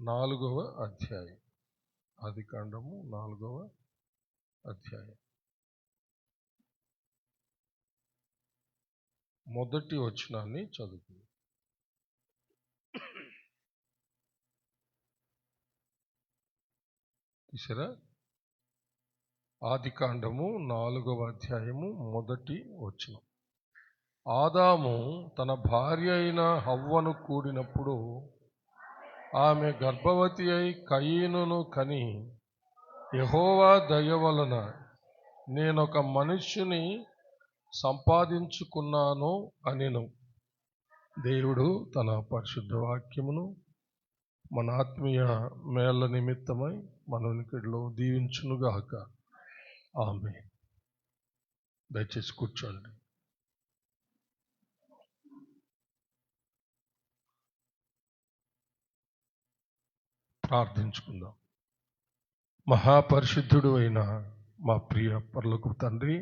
4వ అధ్యాయం. ఆదికాండము 4వ అధ్యాయం మొదటి వచనాన్ని చదువుకుందాం. తీసారా? ఆదికాండము 4వ అధ్యాయము మొదటి వచనం. ఆదాము తన భార్య అయిన హవ్వను కూడినప్పుడు ఆమె గర్భవతి అయి కయీనును కని, యెహోవా దయ వలన నేనొక మనుష్యుని సంపాదించుకున్నాను అనెను. దేవుడు తన పరిశుద్ధ వాక్యమును మన ఆత్మీయ మేళ్ల నిమిత్తమై మన వెనుకడిలో దీవించునుగాక. ఆమేన్. దయచేసి కూర్చోండి. ప్రార్థించుకుందాం. మహాపరిశుద్ధుడు అయిన మా ప్రియ పరలోకపు తండ్రి,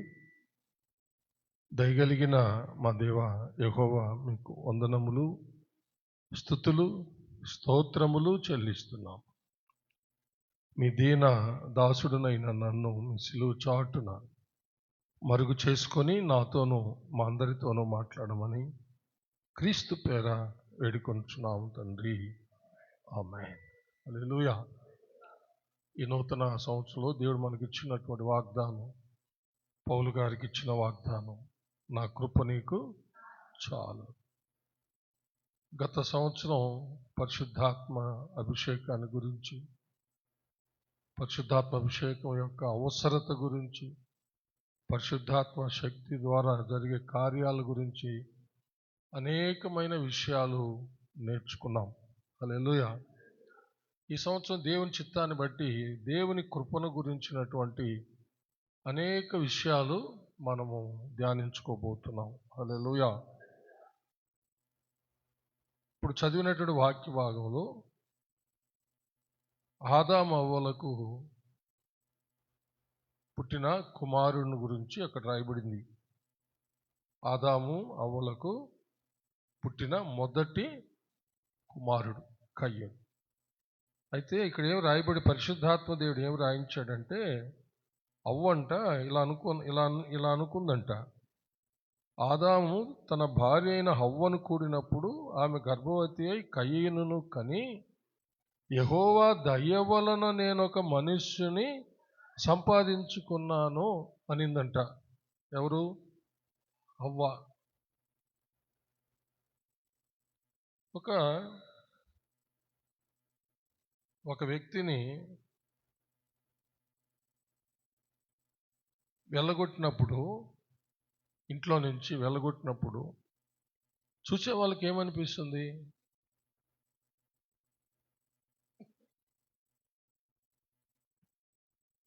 దయగలిగిన మా దేవ యెహోవా, మీకు వందనములు, స్తుతులు, స్తోత్రములు చెల్లిస్తున్నాం. మీ దీన దాసుడునైన నన్ను మీ సిలువ చాటున మరుగు చేసుకొని నాతోనూ మా అందరితోనూ మాట్లాడమని క్రీస్తు పేర వేడుకొనుచున్నాము తండ్రి. ఆమేన్. హల్లెలూయా. ఈ నూతన సంవత్సరంలో దేవుడు మనకి ఇచ్చినటువంటి వాగ్దానం, పౌలు గారికి ఇచ్చిన వాగ్దానం, నా కృప నీకు చాలు. గత సంవత్సరం పరిశుద్ధాత్మ అభిషేకాన్ని గురించి, పరిశుద్ధాత్మ అభిషేకం యొక్క అవసరత గురించి, పరిశుద్ధాత్మ శక్తి ద్వారా జరిగే కార్యాల గురించి అనేకమైన విషయాలు నేర్చుకున్నాం. హల్లెలూయా. ఈ సంవత్సరం దేవుని చిత్తాన్ని బట్టి దేవుని కృపను గురించినటువంటి అనేక విషయాలు మనము ధ్యానించుకోబోతున్నాం. హల్లెలూయా. ఇప్పుడు చదివినటువంటి వాక్య భాగంలో ఆదాము అవ్వలకు పుట్టిన కుమారుని గురించి అక్కడ రాయబడింది. ఆదాము అవ్వలకు పుట్టిన మొదటి కుమారుడు కయ్యను. అయితే ఇక్కడ ఏం రాయబడి, పరిశుద్ధాత్మ దేవుడు ఏం రాయించాడంటే, అవ్వంట ఇలా అనుకుందంట. ఆదాము తన భార్య అయిన హవ్వను కూడినప్పుడు ఆమె గర్భవతి అయి కయీనును కని, యెహోవా దయ వలన నేనొక మనుష్యుని సంపాదించుకున్నాను అనిందంట. ఎవరు? హవ్వ. ఒక వ్యక్తిని వెళ్ళగొట్టినప్పుడు, ఇంట్లో నుంచి వెళ్ళగొట్టినప్పుడు చూసే వాళ్ళకి ఏమనిపిస్తుంది?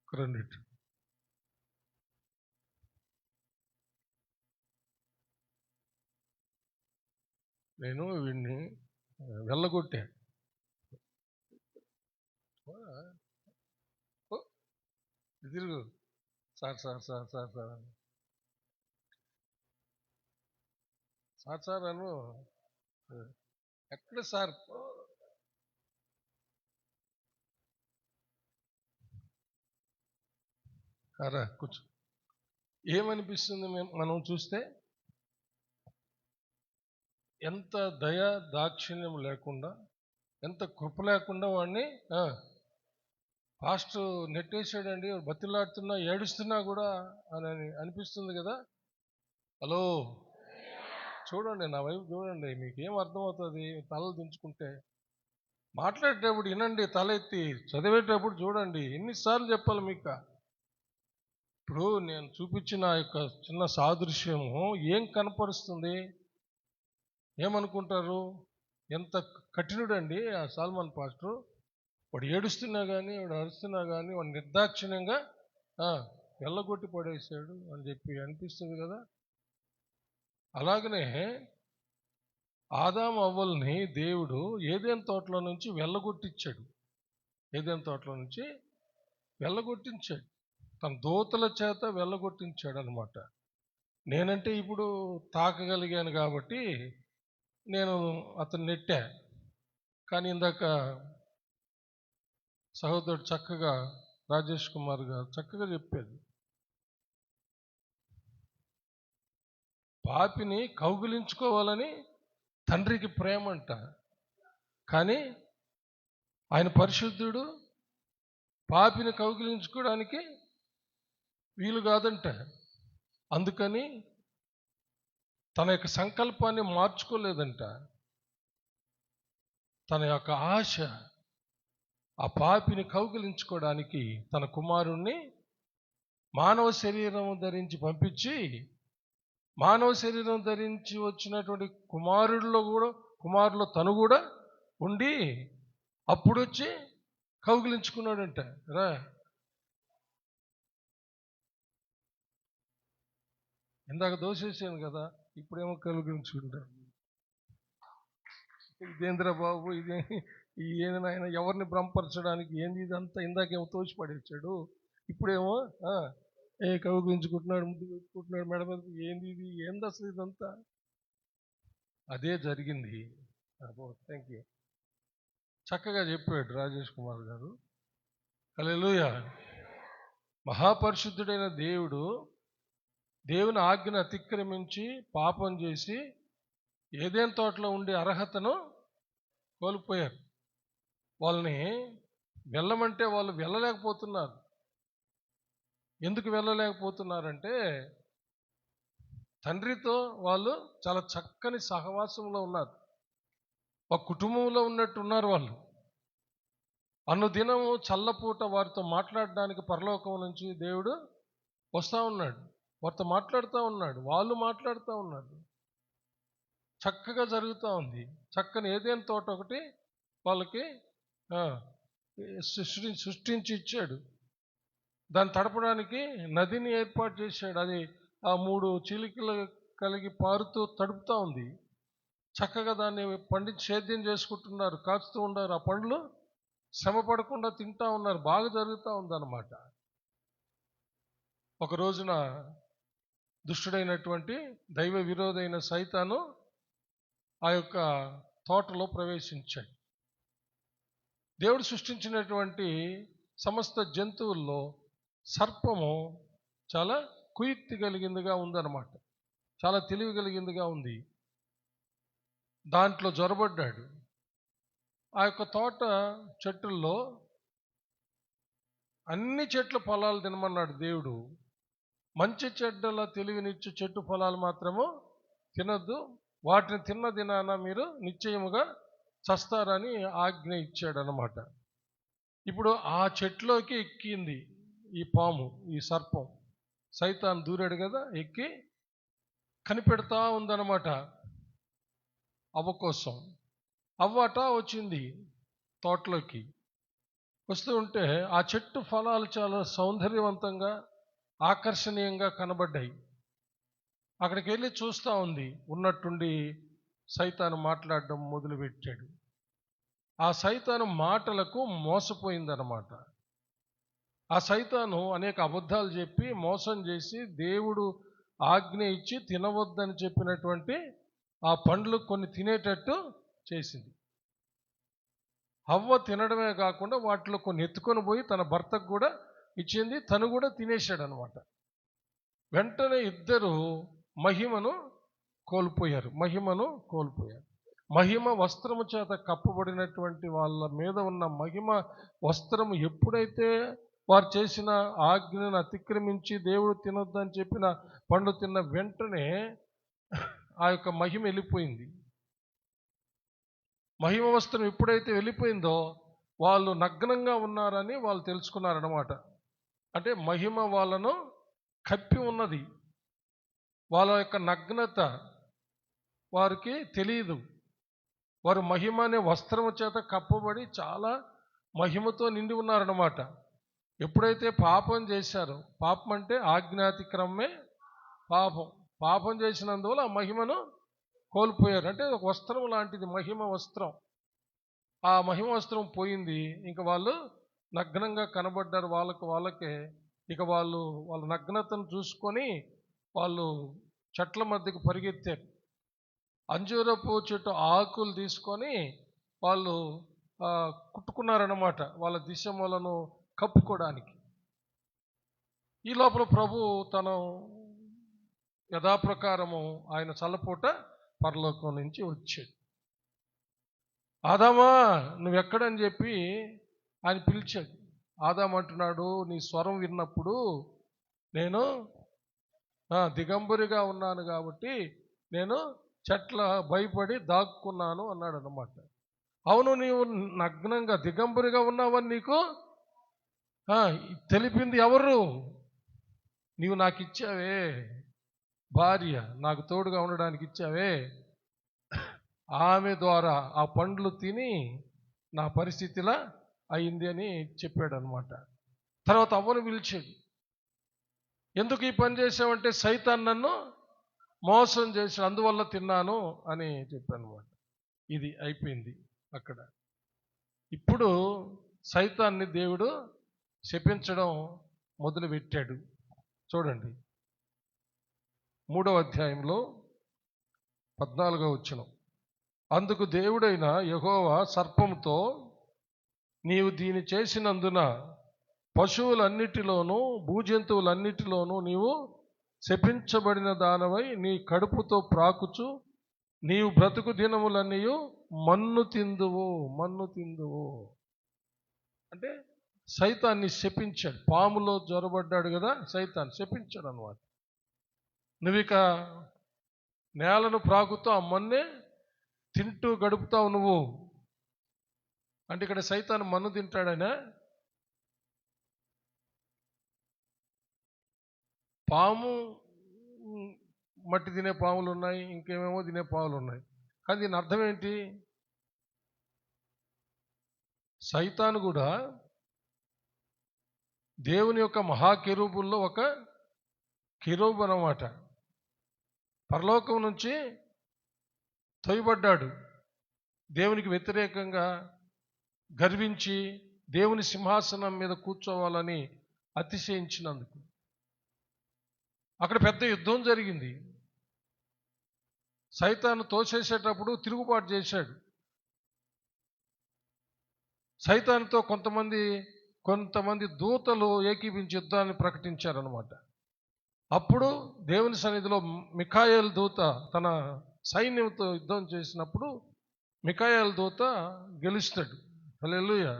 రెండిటి. నేను వీడిని వెళ్ళగొట్టా, తిరుగు sir sir sir sir sir sir sir అను. ఎక్కడ సార్? కారా కూర్చో. ఏమనిపిస్తుంది మనం చూస్తే? ఎంత దయ దాక్షిణ్యం లేకుండా, ఎంత కృప లేకుండా వాడిని పాస్టర్ నెట్టేసాడండి, బతిలాడుతున్నా ఏడుస్తున్నా కూడా అని అనిపిస్తుంది కదా. హలో, చూడండి, నా వైపు చూడండి, మీకు ఏం అర్థమవుతుంది? తలలు దించుకుంటే మాట్లాడేటప్పుడు వినండి, తల ఎత్తి చదివేటప్పుడు చూడండి. ఎన్నిసార్లు చెప్పాలి మీకు? ఇప్పుడు నేను చూపించిన యొక్క చిన్న సాదృశ్యము ఏం కనపరుస్తుంది? ఏమనుకుంటారు? ఎంత కఠినుడండి ఆ సాల్మన్ పాస్టర్. వాడు ఏడుస్తున్నా కానీ, వాడు అరుస్తున్నా కానీ వాడు నిర్దాక్షిణ్యంగా వెళ్ళగొట్టి పడేసాడు అని చెప్పి అనిపిస్తుంది కదా. అలాగనే ఆదాము అవ్వల్ని దేవుడు ఏదెన్ తోటలో నుంచి వెళ్ళగొట్టించాడు. ఏదెన్ తోటలో నుంచి వెళ్ళగొట్టించాడు, తన దూతల చేత వెళ్ళగొట్టించాడు అనమాట. నేనంటే ఇప్పుడు తాకగలిగాను కాబట్టి నేను అతను నెట్టా. కానీ ఇందాక సహోదరుడు చక్కగా రాజేష్ కుమార్ గారు చక్కగా చెప్పేది. పాపిని కౌగిలించుకోవాలని తండ్రికి ప్రేమ అంట, కానీ ఆయన పరిశుద్ధుడు, పాపిని కౌగిలించుకోవడానికి వీలు కాదంట. అందుకని తన యొక్క సంకల్పాన్ని మార్చుకోలేదంట. తన యొక్క ఆశ ఆ పాపిని కౌగిలించుకోవడానికి తన కుమారుణ్ణి మానవ శరీరం ధరించి పంపించి, మానవ శరీరం ధరించి వచ్చినటువంటి కుమారులో తను కూడా ఉండి అప్పుడు వచ్చి కౌగిలించుకున్నాడంట. రా, ఇందాక దోసేసాను కదా, ఇప్పుడేమో కౌగిలించుకుంటా. ఇదేంద్ర బాబు, ఏదైనా ఆయన ఎవరిని భ్రమపరచడానికి ఏంది ఇదంతా? ఇందాకేమో తోచిపడేసాడు, ఇప్పుడేమో కౌగిలించుకుంటున్నాడు, ముద్దు పెట్టుకుంటున్నాడు మెడ మీద. ఏంది ఇది? ఏంది అసలు ఇదంతా? అదే జరిగింది. Thank you. చక్కగా చెప్పాడు రాజేష్ కుమార్ గారు. హల్లెలూయా. మహాపరిశుద్ధుడైన దేవుని ఆజ్ఞను అతిక్రమించి పాపం చేసి ఏదైనా తోటలో ఉండే అర్హతను కోల్పోయారు. వాళ్ళని వెళ్ళమంటే వాళ్ళు వెళ్ళలేకపోతున్నారు. ఎందుకు వెళ్ళలేకపోతున్నారంటే తండ్రితో వాళ్ళు చాలా చక్కని సహవాసంలో ఉన్నారు, ఒక కుటుంబంలో ఉన్నట్టు ఉన్నారు వాళ్ళు. అనుదినము చల్లపూట వారితో మాట్లాడడానికి పరలోకం నుంచి దేవుడు వస్తూ ఉన్నాడు, వారితో మాట్లాడుతూ ఉన్నాడు, వాళ్ళు మాట్లాడుతూ ఉన్నారు. చక్కగా జరుగుతూ ఉంది. చక్కని ఏదైనా తోట ఒకటి వాళ్ళకి సృష్టించి ఇచ్చాడు. దాన్ని తడపడానికి నదిని ఏర్పాటు చేశాడు. అది ఆ 3 చిలికలు కలిగి పారుతూ తడుపుతూ ఉంది. చక్కగా దాన్ని పండించి సేద్యం చేసుకుంటున్నారు, కాచుతూ ఉన్నారు. ఆ పండ్లు శ్రమ పడకుండా తింటూ ఉన్నారు. బాగా జరుగుతూ ఉందన్నమాట. ఒక రోజున దుష్టుడైనటువంటి దైవ విరోధైన సైతాను ఆ యొక్క తోటలో ప్రవేశించాడు. దేవుడు సృష్టించినటువంటి సమస్త జంతువుల్లో సర్పము చాలా కుయుక్తి కలిగిందిగా ఉందన్నమాట, చాలా తెలివి కలిగిందిగా ఉంది. దాంట్లో జొరబడ్డాడు. ఆ యొక్క తోట చెట్టుల్లో అన్ని చెట్ల ఫలాలు తినమన్నాడు దేవుడు. మంచి చెడ్డల తెలివినిచ్చు చెట్టు ఫలాలు మాత్రము తినద్దు, వాటిని తిన్న దినాన మీరు నిశ్చయముగా చస్తారని ఆజ్ఞ ఇచ్చాడు అన్నమాట. ఇప్పుడు ఆ చెట్లోకి ఎక్కింది ఈ పాము, ఈ సర్పం. సైతాన్ దూరాడు కదా, ఎక్కి కనిపెడతా ఉందన్నమాట అవ్వ కోసం. అవ్వట వచ్చింది తోటలోకి. వస్తూ ఉంటే ఆ చెట్టు ఫలాలు చాలా సౌందర్యవంతంగా ఆకర్షణీయంగా కనబడ్డాయి. అక్కడికి వెళ్ళి చూస్తూ ఉంది. ఉన్నట్టుండి సైతాను మాట్లాడడం మొదలుపెట్టాడు. ఆ సైతాను మాటలకు మోసపోయిందన్నమాట. ఆ సైతాను అనేక అబద్ధాలు చెప్పి మోసం చేసి దేవుడు ఆజ్ఞ ఇచ్చి తినవద్దని చెప్పినటువంటి ఆ పండ్లు కొన్ని తినేటట్టు చేసింది. హవ్వ తినడమే కాకుండా వాటిలో కొన్ని ఎత్తుకొని పోయి తన భర్తకు కూడా ఇచ్చింది, తను కూడా తినేశాడు అనమాట. వెంటనే ఇద్దరు మహిమను కోల్పోయారు. మహిమ వస్త్రము చేత కప్పబడినటువంటి వాళ్ళ మీద ఉన్న మహిమ వస్త్రము ఎప్పుడైతే వారు చేసిన ఆజ్ఞను అతిక్రమించి దేవుడు తినొద్దని చెప్పిన పండు తిన్న వెంటనే ఆ యొక్క మహిమ వెళ్ళిపోయింది. మహిమ వస్త్రం ఎప్పుడైతే వెళ్ళిపోయిందో వాళ్ళు నగ్నంగా ఉన్నారని వాళ్ళు తెలుసుకున్నారన్నమాట. అంటే మహిమ వాళ్ళను కప్పి ఉన్నది, వాళ్ళ యొక్క నగ్నత వారికి తెలియదు. వారు మహిమ అనే వస్త్రము చేత కప్పబడి చాలా మహిమతో నిండి ఉన్నారన్నమాట. ఎప్పుడైతే పాపం చేశారో, పాపం అంటే ఆజ్ఞాతిక్రమమే పాపం చేసినందువల్ల ఆ మహిమను కోల్పోయారు. అంటే ఒక వస్త్రం లాంటిది మహిమ వస్త్రం. ఆ మహిమ వస్త్రం పోయింది. ఇంకా వాళ్ళు నగ్నంగా కనబడ్డారు. వాళ్ళకే ఇక వాళ్ళ నగ్నతను చూసుకొని వాళ్ళు చెట్ల మధ్యకు పరిగెత్తారు. అంజూరపు చెట్టు ఆకులు తీసుకొని వాళ్ళు కుట్టుకున్నారన్నమాట వాళ్ళ దిశములను కప్పుకోవడానికి. ఈ లోపల ప్రభు తన యథాప్రకారము ఆయన చల్లపూట పరలోకం నుంచి వచ్చాడు. ఆదామా నువ్వెక్కడని చెప్పి ఆయన పిలిచాడు. ఆదాం అంటున్నాడు, నీ స్వరం విన్నప్పుడు నేను దిగంబరిగా ఉన్నాను కాబట్టి నేను చెట్ల భయపడి దాక్కున్నాను అన్నాడు అన్నమాట. అవును, నీవు నగ్నంగా దిగంబరిగా ఉన్నావని నీకు తెలిపింది ఎవరు? నీవు నాకు ఇచ్చావే భార్య, నాకు తోడుగా ఉండడానికి ఇచ్చావే, ఆమె ద్వారా ఆ పండ్లు తిని నా పరిస్థితిలా అయింది అని చెప్పాడు అనమాట. తర్వాత అవ్వను పిలిచాడు. ఎందుకు ఈ పని చేసావంటే సైతాన్ నన్ను మోసం చేసి అందువల్ల తిన్నాను అని చెప్పాను అనమాట. ఇది అయిపోయింది అక్కడ. ఇప్పుడు సైతాన్ని దేవుడు శపించడం మొదలుపెట్టాడు. చూడండి 3వ అధ్యాయంలో 14వ వచనం. అందుకు దేవుడైన యెహోవా సర్పంతో, నీవు దీని చేసినందున పశువులన్నిటిలోనూ భూజంతువులన్నిటిలోనూ నీవు శపించబడిన దానవై నీ కడుపుతో ప్రాకుచు నీవు బ్రతుకు దినములన్నీ మన్ను తిందువు. అంటే సైతాన్ని శపించాడు. పాములో జ్వరబడ్డాడు కదా, సైతాన్ని శపించాడు అన్నమాట. నువ్విక నేలను ప్రాకుతూ ఆ మన్నే తింటూ గడుపుతావు నువ్వు. అంటే ఇక్కడ సైతాను మన్ను తింటాడనే. పాము మట్టి తినే పాములు ఉన్నాయి, ఇంకేమేమో తినే పాములు ఉన్నాయి. కానీ దీని అర్థం ఏంటి? సైతాను కూడా దేవుని యొక్క మహాకెరూబుల్లో ఒక కెరూబు అన్నమాట. పరలోకం నుంచి తొయ్యబడ్డాడు. దేవునికి వ్యతిరేకంగా గర్వించి దేవుని సింహాసనం మీద కూర్చోవాలని అతిశయించినందుకు అక్కడ పెద్ద యుద్ధం జరిగింది. సైతాను తోసేసేటప్పుడు తిరుగుబాటు చేశాడు. సైతానుతో కొంతమంది దూతలు ఏకీపించి యుద్ధాన్ని ప్రకటించారనమాట. అప్పుడు దేవుని సన్నిధిలో మిఖాయేలు దూత తన సైన్యంతో యుద్ధం చేసినప్పుడు మిఖాయేలు దూత గెలుస్తాడు. హల్లెలూయా.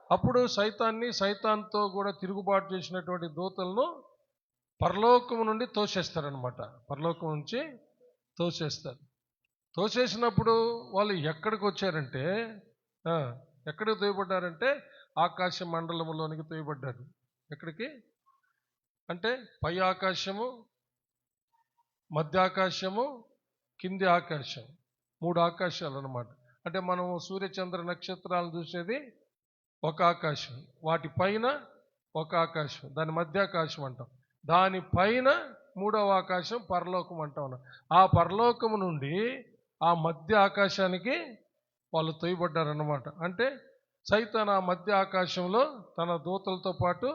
అప్పుడు సైతాన్తో కూడా తిరుగుబాటు చేసినటువంటి దూతలను పరలోకం నుండి తోసేస్తారనమాట. పరలోకం నుంచి తోసేస్తారు. తోసేసినప్పుడు వాళ్ళు ఎక్కడికి వచ్చారంటే, ఎక్కడికి తోయబడ్డారంటే ఆకాశ మండలంలోనికి తోయబడ్డారు. ఎక్కడికి అంటే పై ఆకాశము, మధ్య ఆకాశము, కింది ఆకాశం, 3 ఆకాశాలు అన్నమాట. అంటే మనం సూర్యచంద్ర నక్షత్రాలను చూసేది ఒక ఆకాశం, వాటి పైన ఒక ఆకాశం, దాని మధ్య ఆకాశం అంటాం. దానిపైన 3వ ఆకాశం పరలోకం అంటాం. ఆ పరలోకము నుండి ఆ మధ్య ఆకాశానికి వాళ్ళు తోయబడ్డారన్నమాట. అంటే సైతాను ఆ మధ్య ఆకాశంలో తన దూతలతో పాటు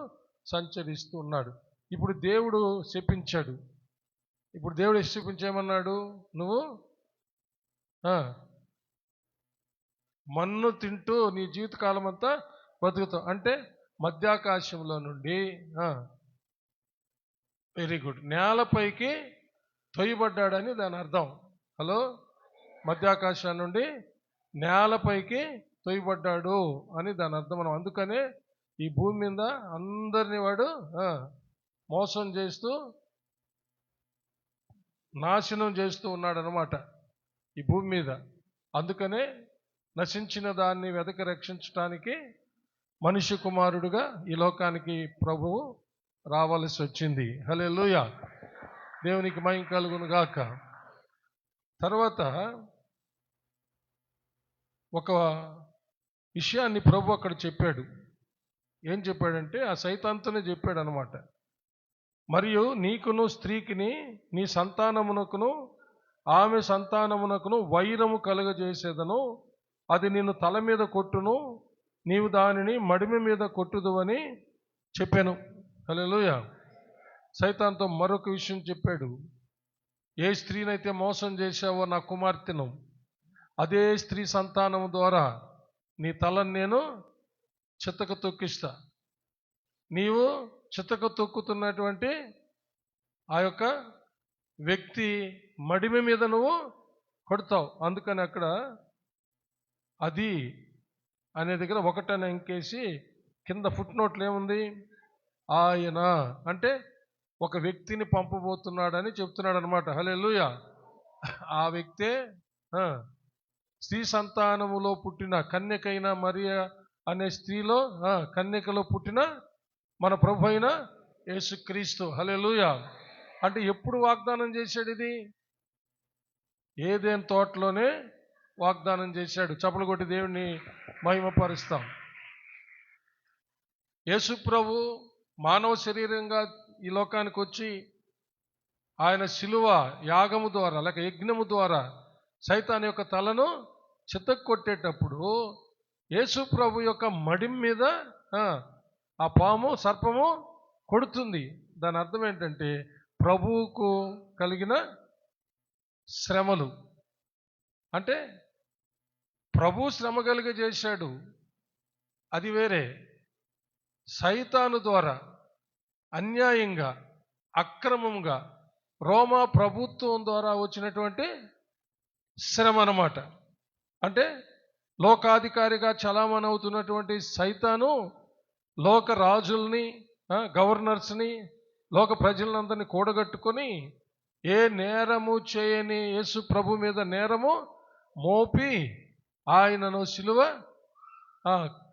సంచరిస్తూ ఉన్నాడు. ఇప్పుడు దేవుడు శపించాడు. ఇప్పుడు దేవుడు శపించేమన్నాడు? నువ్వు మన్ను తింటూ నీ జీవితకాలం అంతా బతుకుతావు. అంటే మధ్యాకాశంలో నుండి వెరీ గుడ్ నేలపైకి తొయ్యబడ్డాడని దాని అర్థం. హలో, మధ్యాకాశం నుండి నేలపైకి తొయ్యబడ్డాడు అని దాని అర్థం. మనం అందుకనే ఈ భూమి మీద అందరినీ వాడు మోసం చేస్తూ నాశనం చేస్తూ ఉన్నాడు అన్నమాట ఈ భూమి మీద. అందుకనే నశించిన దాన్ని వెతక రక్షించడానికి మనిషి కుమారుడుగా ఈ లోకానికి ప్రభువు రావాల్సి వచ్చింది. హల్లెలూయా, దేవునికి మహిమ కలుగును గాక. తర్వాత ఒక విషయాన్ని ప్రభు అక్కడ చెప్పాడు. ఏం చెప్పాడంటే ఆ సైతాన్తోనే చెప్పాడు అనమాట. మరియు నీకును స్త్రీకిని నీ సంతానమునకును ఆమె సంతానమునకును వైరము కలుగజేసేదను, అది నిన్ను తల మీద కొట్టును, నీవు దానిని మడిమి మీద కొట్టుదువని చెప్పాను. హల్లెలూయా. సైతాన్తో మరొక విషయం చెప్పాడు. ఏ స్త్రీనైతే మోసం చేశావో నా కుమార్తెను, అదే స్త్రీ సంతానము ద్వారా నీ తలను నేను చితక తొక్కిస్తా. నీవు చితక తొక్కుతున్నటువంటి ఆ యొక్క వ్యక్తి మడిమి మీద నువ్వు కొడతావు. అందుకని అక్కడ అది అనే దగ్గర ఒకటని ఇంకేసి కింద ఫుట్ నోట్లు ఏముంది? ఆయన అంటే ఒక వ్యక్తిని పంపబోతున్నాడని చెప్తున్నాడు అనమాట. హల్లెలూయా. ఆ వ్యక్తే స్త్రీ సంతానములో పుట్టిన కన్యకైన మరియ అనే స్త్రీలో కన్యకలో పుట్టిన మన ప్రభు అయిన యేసుక్రీస్తు. హల్లెలూయా. అంటే ఎప్పుడు వాగ్దానం చేశాడు ఇది? ఏదైనా తోటలోనే వాగ్దానం చేశాడు. చప్పలు కొట్టి దేవుణ్ణి మహిమపరుస్తాం. యేసు ప్రభు మానవ శరీరంగా ఈ లోకానికి వచ్చి ఆయన శిలువ యాగము ద్వారా లేక యజ్ఞము ద్వారా సైతాన్ యొక్క తలను చితక్కొట్టేటప్పుడు యేసు ప్రభు యొక్క మడిం మీద ఆ పాము సర్పము కొడుతుంది. దాని అర్థం ఏంటంటే ప్రభువుకు కలిగిన శ్రమలు. అంటే ప్రభు శ్రమ కలిగజేశాడు, అది వేరే. సైతాను ద్వారా అన్యాయంగా అక్రమంగా రోమా ప్రభుత్వం ద్వారా వచ్చినటువంటి శ్రమ అన్నమాట. అంటే లోకాధికారిగా చలామణి అవుతున్నటువంటి సైతాను లోక రాజుల్ని, గవర్నర్స్ని, లోక ప్రజలందరినీ కూడగట్టుకొని ఏ నేరము చేయని యేసు ప్రభు మీద నేరము మోపి ఆయనను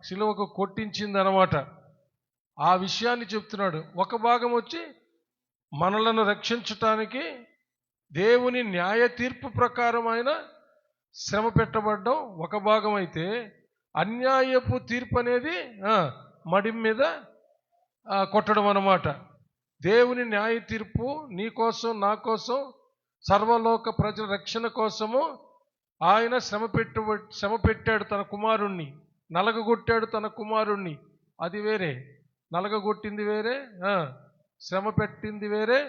సిలువకు కొట్టించింది అన్నమాట. ఆ విషయాన్ని చెప్తున్నాడు. ఒక భాగం వచ్చి మనలను రక్షించటానికి దేవుని న్యాయ తీర్పు ప్రకారం ఆయన శ్రమ పెట్టబడ్డం ఒక భాగం అయితే, అన్యాయపు తీర్పు అనేది మడిం మీద కొట్టడం అన్నమాట. దేవుని న్యాయ తీర్పు నీ కోసం నా కోసం సర్వలోక ప్రజల రక్షణ కోసము ఆయన శ్రమ పెట్టాడు తన కుమారుణ్ణి, నలగగొట్టాడు తన కుమారుణ్ణి. అది వేరే. నలగగొట్టింది వేరే, శ్రమ పెట్టింది వేరే,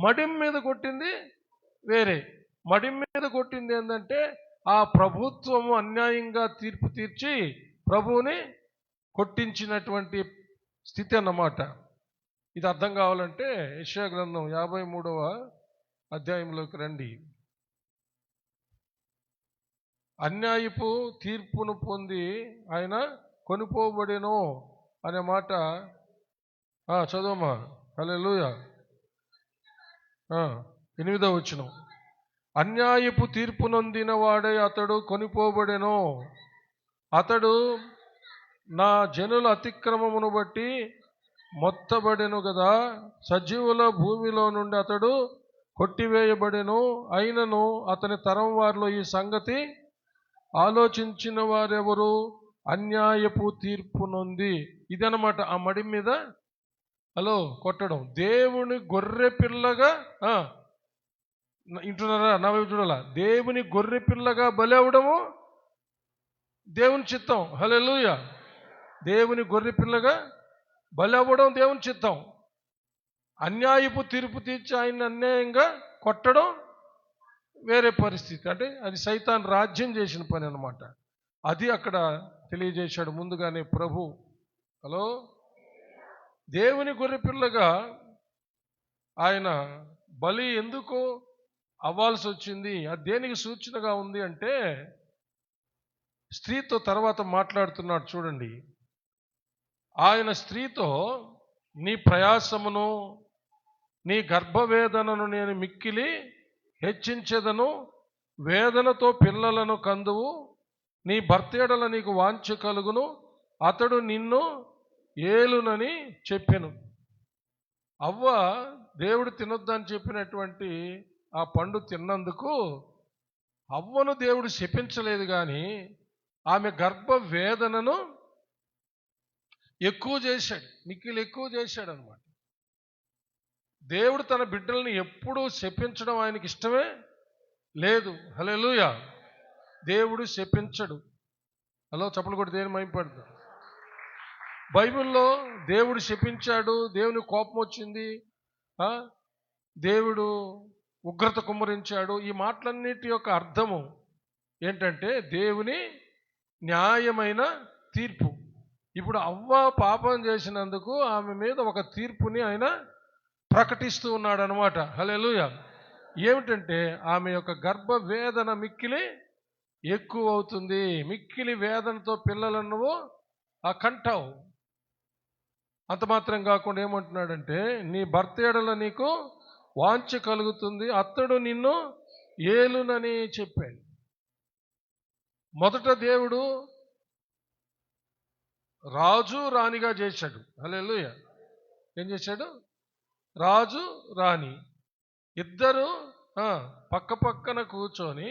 మడిం మీద కొట్టింది వేరే. మడిం మీద కొట్టింది ఏంటంటే ఆ ప్రభుత్వము అన్యాయంగా తీర్పు తీర్చి ప్రభువుని కొట్టించినటువంటి స్థితి అన్నమాట. ఇది అర్థం కావాలంటే యెషయా గ్రంథం 53వ అధ్యాయంలోకి రండి. అన్యాయపు తీర్పును పొంది ఆయన కొనిపోబడెను అనే మాట చదవమా. హల్లెలూయా. 8వ వచనం. అన్యాయపు తీర్పు నొందిన వాడై అతడు కొనిపోబడెను. అతడు నా జనుల అతిక్రమమును బట్టి మొత్తబడెను కదా. సజీవుల భూమిలో నుండి అతడు కొట్టివేయబడెను. అయినను అతని తరం వారిలో ఈ సంగతి ఆలోచించిన వారెవరు? అన్యాయపు తీర్పు నొంది. ఇదనమాట ఆ మడి మీద కొట్టడం. దేవుని గొర్రె పిల్లగా ఇంటున్నారా? నా వైపు చూడాలా. దేవుని గొర్రె పిల్లగా బలి అవడము దేవుని చిత్తం. హల్లెలూయా. దేవుని గొర్రె పిల్లగా బలి అవ్వడం దేవుని చిత్తం. అన్యాయపు తీర్పు తీర్చి ఆయన అన్యాయంగా కొట్టడం వేరే పరిస్థితి. అంటే అది సైతాన్ రాజ్యం చేసిన పని అన్నమాట. అది అక్కడ తెలియజేశాడు ముందుగానే ప్రభు. దేవుని గొర్రె పిల్లగా ఆయన బలి ఎందుకు అవ్వాల్సి వచ్చింది? అది దేనికి సూచనగా ఉంది అంటే, స్త్రీతో తర్వాత మాట్లాడుతున్నాడు చూడండి. ఆయన స్త్రీతో నీ ప్రయాసమును నీ గర్భవేదనను నేను మిక్కిలి హెచ్చించెదను, వేదనతో పిల్లలను కందువు, నీ భర్తేడల నీకు వాంఛ కలుగును, అతడు నిన్ను ఏలునని చెప్పెను. అవ్వ దేవుడు తినొద్దని చెప్పినటువంటి ఆ పండు తిన్నందుకు అవ్వను దేవుడు శపించలేదు, కానీ ఆమె గర్భ వేదనను ఎక్కువ చేశాడు, మిక్కిలి ఎక్కువ చేశాడు అనమాట. దేవుడు తన బిడ్డల్ని ఎప్పుడూ శపించడం ఆయనకి ఇష్టమే లేదు. హల్లెలూయా. దేవుడు శపించడు. చప్పలు కొట్టి దేని మహిమపడతాడు. బైబిల్లో దేవుడు శపించాడు, దేవుని కోపం వచ్చింది, దేవుడు ఉగ్రత కుమ్మరించాడు, ఈ మాటలన్నిటి యొక్క అర్థము ఏంటంటే దేవుని న్యాయమైన తీర్పు. ఇప్పుడు అవ్వ పాపం చేసినందుకు ఆమె మీద ఒక తీర్పుని ఆయన ప్రకటిస్తూ ఉన్నాడు అనమాట. హల్లెలూయా. ఏమిటంటే ఆమె యొక్క గర్భ వేదన మిక్కిలి ఎక్కువ అవుతుంది. మిక్కిలి వేదనతో పిల్లలను నువ్వు కంటావు. అంత మాత్రం కాకుండా ఏమంటున్నాడంటే, నీ భర్త ఎడల నీకు వాంఛ కలుగుతుంది, అతడు నిన్ను ఏలునని చెప్పాడు. మొదట దేవుడు రాజు రాణిగా చేశాడు. హల్లెలూయా. ఏం చేశాడు? రాజు రాణి ఇద్దరు పక్క పక్కన కూర్చొని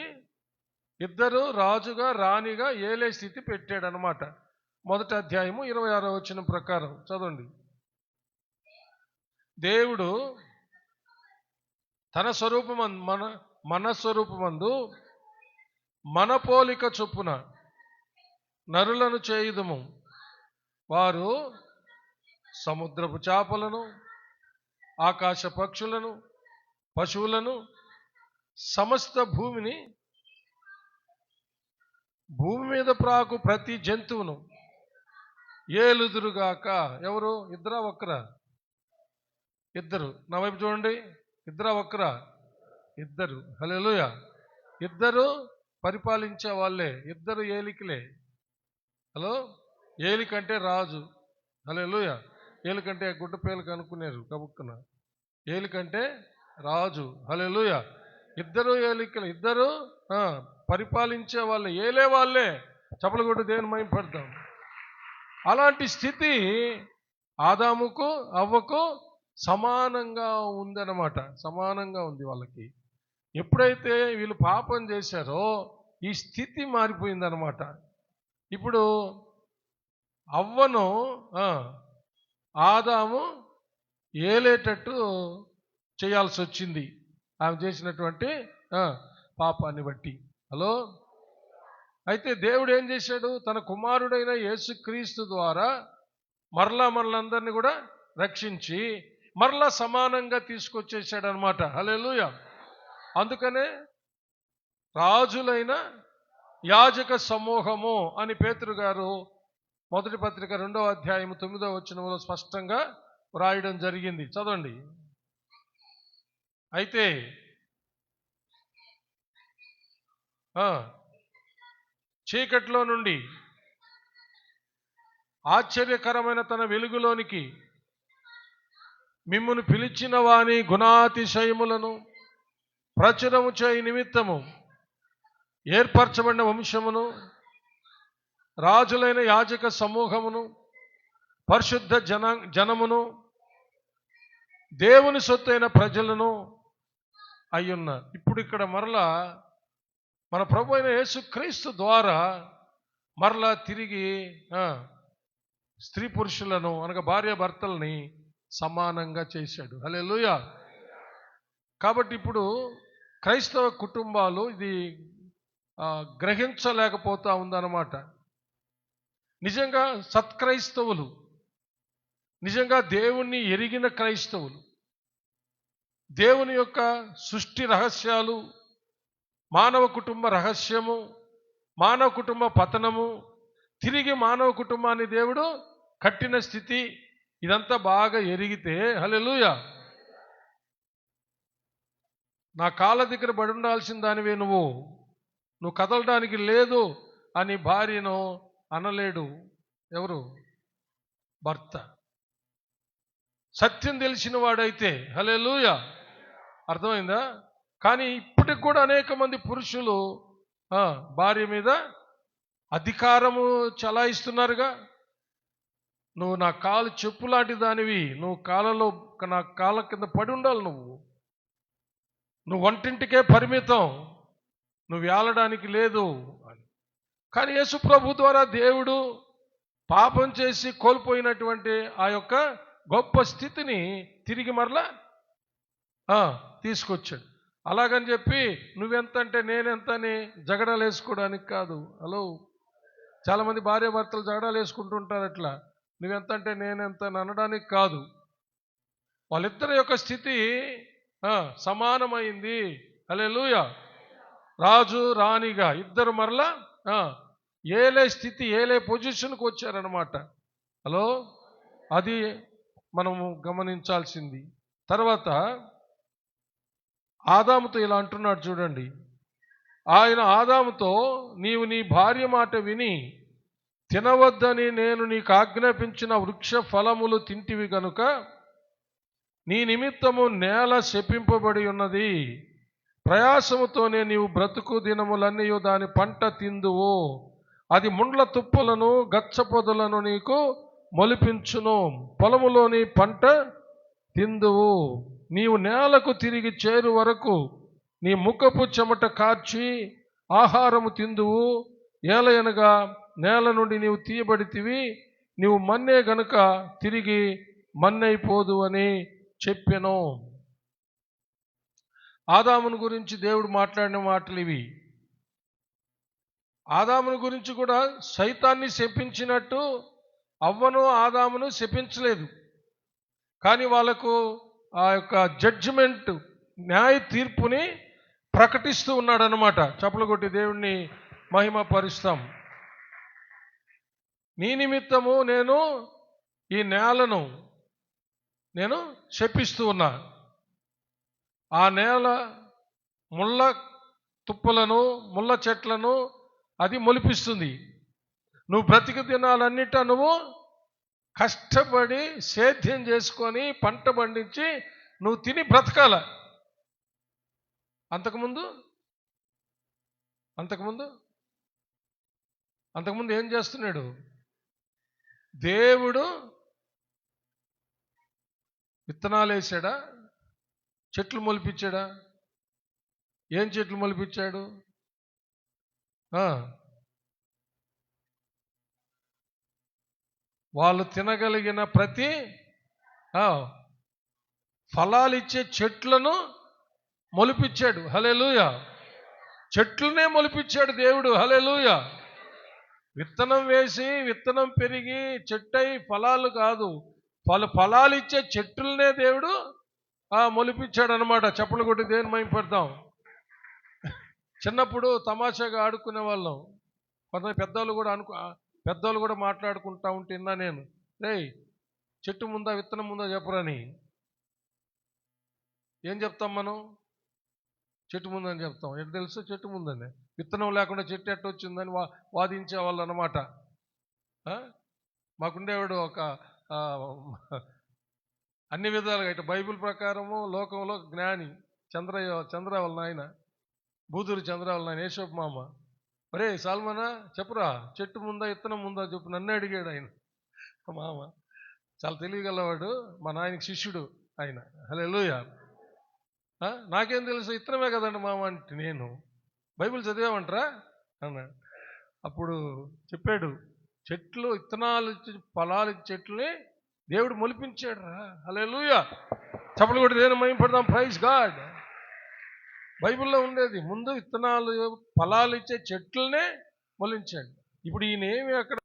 ఇద్దరు రాజుగా రాణిగా ఏలే స్థితి పెట్టాడు అనమాట. మొదటి అధ్యాయము 26వ వచనం ప్రకారం చదవండి. దేవుడు తన స్వరూపం మన స్వరూపమందు మన పోలిక చొప్పున నరులను చేయుదుము, వారు సముద్రపు చేపలను, ఆకాశ పక్షులను, పశువులను, సమస్త భూమి మీద ప్రాకు ప్రతి జంతువును ఏలుదురుగాక. ఎవరు? ఇద్దరా ఒక్కరా? ఇద్దరు. నా వైపు చూడండి. ఇద్దరా ఒక్కరా? ఇద్దరు. హల్లెలూయా. ఇద్దరు పరిపాలించే వాళ్ళే, ఇద్దరు ఏలికలే. హలో. ఏలికంటే రాజు. హల్లెలూయా. ఏలికంటే గుడ్డ పేలిక అనుకునేరు కబుక్కున. ఏలికంటే రాజు. హల్లెలూయా. ఇద్దరు ఏలికలు, ఇద్దరు పరిపాలించే వాళ్ళే, ఏలే వాళ్ళే. చప్పలు కొట్టి దేవుని మహిమపడతాం. అలాంటి స్థితి ఆదాముకు అవ్వకు సమానంగా ఉందన్నమాట. సమానంగా ఉంది వాళ్ళకి. ఎప్పుడైతే వీళ్ళు పాపం చేశారో ఈ స్థితి మారిపోయిందన్నమాట. ఇప్పుడు అవ్వను ఆదాము ఏలేటట్టు చేయాల్సి వచ్చింది, ఆమె చేసినటువంటి పాపాన్ని బట్టి. హలో. అయితే దేవుడు ఏం చేశాడు? తన కుమారుడైన యేసుక్రీస్తు ద్వారా మరలందరినీ కూడా రక్షించి మరలా సమానంగా తీసుకొచ్చేసాడు అనమాట. హల్లెలూయా. అందుకనే రాజులైన యాజక సమూహము అని పేతురు గారు మొదటి పత్రిక 2వ అధ్యాయము 9వ వచనంలో స్పష్టంగా వ్రాయడం జరిగింది. చదవండి. అయితే చీకట్లో నుండి ఆశ్చర్యకరమైన తన వెలుగులోనికి మిమ్మును పిలిచిన వాని గుణాతిశయములను ప్రచురము చేయి నిమిత్తము ఏర్పరచబడిన వంశమును, రాజులైన యాజక సమూహమును, పరిశుద్ధ జనమును, దేవుని సొత్తైన ప్రజలను అయ్యున్నారు. ఇప్పుడు ఇక్కడ మరలా మన ప్రభు అయిన యేసుక్రీస్తు ద్వారా మరలా తిరిగి స్త్రీ పురుషులను అనగా భార్యాభర్తల్ని సమానంగా చేశాడు. హల్లెలూయా. కాబట్టి ఇప్పుడు క్రైస్తవ కుటుంబాలు ఇది గ్రహించలేకపోతా ఉందన్నమాట. నిజంగా సత్క్రైస్తవులు, నిజంగా దేవుణ్ణి ఎరిగిన క్రైస్తవులు, దేవుని యొక్క సృష్టి రహస్యాలు, మానవ కుటుంబ రహస్యము, మానవ కుటుంబ పతనము, తిరిగి మానవ కుటుంబాన్ని దేవుడు కట్టిన స్థితి, ఇదంతా బాగా ఎరిగితే హల్లెలూయా, నా కాళ్ళ దగ్గర పడి ఉండాల్సిన దానివే నువ్వు కదలడానికి లేదు అని భార్యను అనలేడు. ఎవరు? భర్త. సత్యం తెలిసిన వాడైతే హల్లెలూయా. అర్థమైందా? కానీ ఇప్పటికి కూడా అనేక మంది పురుషులు భార్య మీద అధికారము చలాయిస్తున్నారుగా. నువ్వు నా కాలు చెప్పు లాంటి దానివి, నువ్వు నా కాళ్ళ కింద పడి ఉండాలి, నువ్వు వంటింటికే పరిమితం, నువ్వు ఏలడానికి లేదు అని. కానీ యేసు ప్రభు ద్వారా దేవుడు పాపం చేసి కోల్పోయినటువంటి ఆ యొక్క గొప్ప స్థితిని తిరిగి మరలా తీసుకొచ్చాడు. అలాగని చెప్పి నువ్వెంత అంటే నేనెంత అని జగడాలు వేసుకోవడానికి కాదు. హలో. చాలామంది భార్యాభర్తలు జగడాలు వేసుకుంటుంటారు అట్లా, నువ్వెంత అంటే నేనెంత అని అనడానికి కాదు. వాళ్ళిద్దరి యొక్క స్థితి సమానమైంది. హల్లెలూయా. రాజు రాణిగా ఇద్దరు మరలా ఏలే స్థితి, ఏలే పొజిషన్కి వచ్చారనమాట. హలో, అది మనము గమనించాల్సింది. తర్వాత ఆదాముతో ఇలా అంటున్నాడు చూడండి. ఆయన ఆదాముతో, నీవు నీ భార్య మాట విని తినవద్దని నేను నీకు ఆజ్ఞాపించిన వృక్ష ఫలములు తింటివి గనుక నీ నిమిత్తము నేల శపింపబడి ఉన్నది. ప్రయాసముతోనే నీవు బ్రతుకు దినములన్నీ దాని పంట తిందువు. అది ముండ్ల తుప్పలను గచ్చ పొదలను నీకు మొలిపించును. పొలములోని పంట తిందువు. నీవు నేలకు తిరిగి చేరు వరకు నీ ముఖపు చెమట కార్చి ఆహారము తిందువు. ఏలయనగా నేల నుండి నీవు తీయబడితివి, నీవు మన్నే గనుక తిరిగి మన్నైపోదు అని చెప్పెను. ఆదామును గురించి దేవుడు మాట్లాడిన మాటలు ఇవి. ఆదామును గురించి కూడా సైతాన్ని శపించినట్టు అవ్వను ఆదామును శపించలేదు. కానీ వాళ్ళకు ఆ యొక్క జడ్జిమెంట్, న్యాయ తీర్పుని ప్రకటిస్తూ ఉన్నాడు అన్నమాట. చప్పలు కొట్టి దేవుణ్ణి మహిమ పరుస్తాం. నీ నిమిత్తము నేను ఈ నేలను నేను శపిస్తూ ఉన్నా. ఆ నేల ముళ్ళ తుప్పలను, ముళ్ళ చెట్లను అది మొలిపిస్తుంది. నువ్వు బ్రతికి దినాలన్నిట నువ్వు కష్టపడి సేద్యం చేసుకొని పంట పండించి నువ్వు తిని బ్రతకాల. అంతకుముందు ఏం చేస్తున్నాడు? దేవుడు విత్తనాలు వేసాడా? చెట్లు మొలిపించాడా? ఏం చెట్లు మొలిపించాడు? వాళ్ళు తినగలిగిన ప్రతి ఫలాలు ఇచ్చే చెట్లను మొలిపించాడు. హల్లెలూయా. చెట్లనే మొలిపించాడు దేవుడు. హల్లెలూయా. విత్తనం వేసి విత్తనం పెరిగి చెట్టై ఫలాలు కాదు, ఫలాలు ఇచ్చే చెట్లనే దేవుడు మొలిపించాడు అనమాట. చప్పలు కొట్టి దేని మహిమపడతాం. చిన్నప్పుడు తమాషాగా ఆడుకునే వాళ్ళం. కొంతమంది పెద్దవాళ్ళు కూడా మాట్లాడుకుంటా ఉంటే విన్నా నేను, రేయ్ చెట్టు ముందా విత్తనం ముందా చెప్పరని. ఏం చెప్తాం మనం? చెట్టు ముందని చెప్తాం. ఎట్లా తెలుసు చెట్టు ముందని? విత్తనం లేకుండా చెట్టు ఎట్ట వచ్చిందని వాదించేవాళ్ళు అన్నమాట. మాకుండేవాడు ఒక అన్ని విధాలుగా ఇటు బైబిల్ ప్రకారము లోకంలో జ్ఞాని చంద్ర వాళ్ళ నాయన, బూదూరు చంద్ర వాళ్ళ నాయన యేసోపు మామ. ఒరే సాల్మనా చెప్పురా, చెట్టు ముందా విత్తనం ముందా చెప్పు, నన్ను అడిగాడు ఆయన. మామ చాలా తెలియగలవాడు, మా నాయనకి శిష్యుడు ఆయన. హల్లెలూయా. నాకేం తెలుసు, విత్తనమే కదండి మామ అంటే. నేను బైబిల్ చదివామంటారా అన్న. అప్పుడు చెప్పాడు, చెట్లు విత్తనాలు ఫలాలు చెట్లని దేవుడు మొలిపించాడు రా. హల్లెలూయా. చప్పలు కొట్టి దేవుని మహిమపడదాం. Praise God. బైబిల్లో ఉండేది ముందు విత్తనాలు ఫలాలు ఇచ్చే చెట్లనే మొలించాడు. ఇప్పుడు ఈయన ఏమి అక్కడ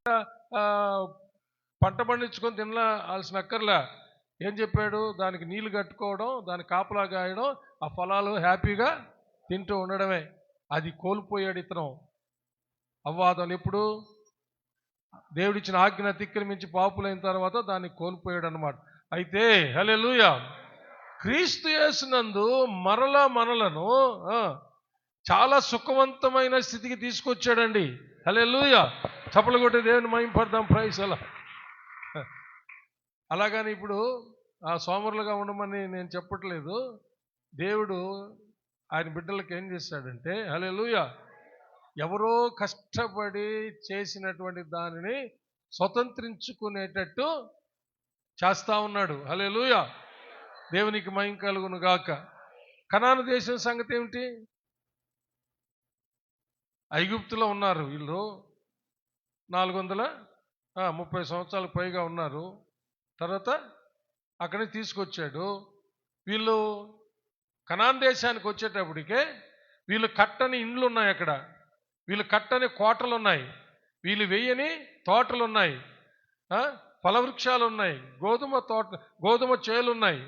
పంట పండించుకొని తినాల్సిన అక్కర్లా. ఏం చెప్పాడు? దానికి నీళ్లు కట్టుకోవడం, దాని కాపలా గాయడం, ఆ ఫలాలు హ్యాపీగా తింటూ ఉండడమే. అది కోల్పోయాడు ఇతనం. అవ్వాదం ఎప్పుడు దేవుడిచ్చిన ఆజ్ఞ అతిక్రమించి పాపులైన తర్వాత దాన్ని కోల్పోయాడు అన్నమాట. అయితే హల్లెలూయా, క్రీస్తు యేసునందు మరలా మనలను చాలా సుఖవంతమైన స్థితికి తీసుకొచ్చాడండి. హల్లెలూయా. చప్పలు కొట్టి దేవుని మహిమపడదాం. ప్రైజ్ అలా. అలాగని ఇప్పుడు సోమరులుగా ఉండమని నేను చెప్పట్లేదు. దేవుడు ఆయన బిడ్డలకు ఏం చేశాడంటే, హల్లెలూయా, ఎవరో కష్టపడి చేసినటువంటి దానిని స్వతంత్రించుకునేటట్టు చేస్తా ఉన్నాడు. హల్లెలూయా. దేవునికి మహిమ కలుగును గాక. కనాను దేశం సంగతి ఏమిటి? ఐగుప్తులో ఉన్నారు వీళ్ళు. 430 సంవత్సరాలకు పైగా ఉన్నారు. తర్వాత అక్కడి తీసుకొచ్చాడు. వీళ్ళు కనాన్ దేశానికి వచ్చేటప్పటికే వీళ్ళు కట్టని ఇండ్లు ఉన్నాయి, అక్కడ వీళ్ళు కట్టని కోటలు ఉన్నాయి, వీళ్ళు వేయని తోటలు ఉన్నాయి, ఫలవృక్షాలు ఉన్నాయి, గోధుమ చేలు ఉన్నాయి,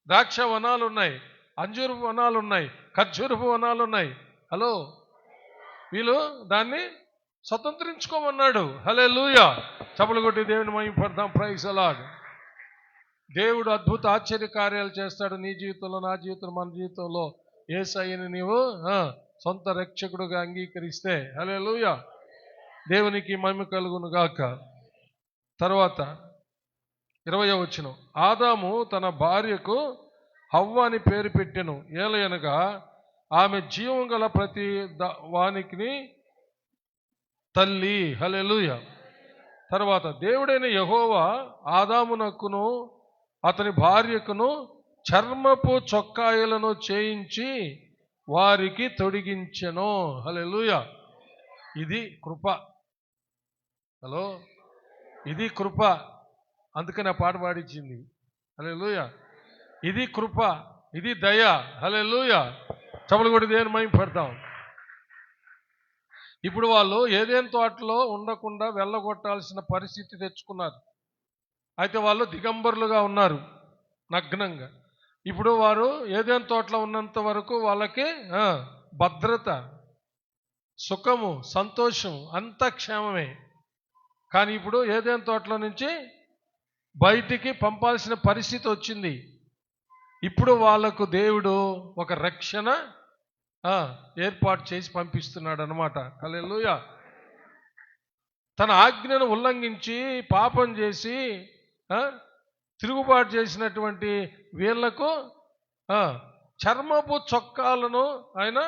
ద్రాక్ష వనాలు ఉన్నాయి, అంజూరపు వనాలు ఉన్నాయి, ఖర్జూరపు వనాలు ఉన్నాయి. హలో, వీళ్ళు దాన్ని స్వతంత్రించుకోమన్నాడు. హల్లెలూయా. చప్పలు కొట్టి దేవుని మహిమపడదాం. Praise the lord. దేవుడు అద్భుత ఆశ్చర్య కార్యాలు చేస్తాడు నీ జీవితంలో, నా జీవితంలో, మన జీవితంలో. యేసయ్యని నీవు సొంత రక్షకుడుగా అంగీకరిస్తే. హల్లెలూయా. దేవునికి మహిమ కలుగును గాక. తర్వాత 20వ వచనం. ఆదాము తన భార్యకు హవ్వ అని పేరు పెట్టెను. ఏలయనగా ఆమె జీవం గల ప్రతి వానికి తల్లి. హల్లెలూయా. తర్వాత దేవుడైన యెహోవా ఆదామునకును అతని భార్యకును చర్మపు చొక్కాయలను చేయించి వారికి తొడిగించెను. హల్లెలూయా. ఇది కృప. హలో, ఇది కృప. అందుకని ఆ పాట పాడించింది. హల్లెలూయా. ఇది కృప, ఇది దయ. హల్లెలూయా. చప్పలు కొట్టి దేవుని మహిమపడతాం. ఇప్పుడు వాళ్ళు ఏదైనా తోటలో ఉండకుండా వెళ్ళగొట్టాల్సిన పరిస్థితి తెచ్చుకున్నారు. అయితే వాళ్ళు దిగంబరులుగా ఉన్నారు, నగ్నంగా. ఇప్పుడు వారు ఏదైనా తోటలో ఉన్నంత వరకు వాళ్ళకి భద్రత, సుఖము, సంతోషం, అంతా క్షేమమే. కానీ ఇప్పుడు ఏదైనా తోటలో నుంచి బయటికి పంపాల్సిన పరిస్థితి వచ్చింది. ఇప్పుడు వాళ్లకు దేవుడు ఒక రక్షణ ఏర్పాటు చేసి పంపిస్తున్నాడు అన్నమాట. హల్లెలూయా. తన ఆజ్ఞను ఉల్లంఘించి పాపం చేసి తిరుగుబాటు చేసినటువంటి వీళ్లకు చర్మపు చొక్కాలను ఆయన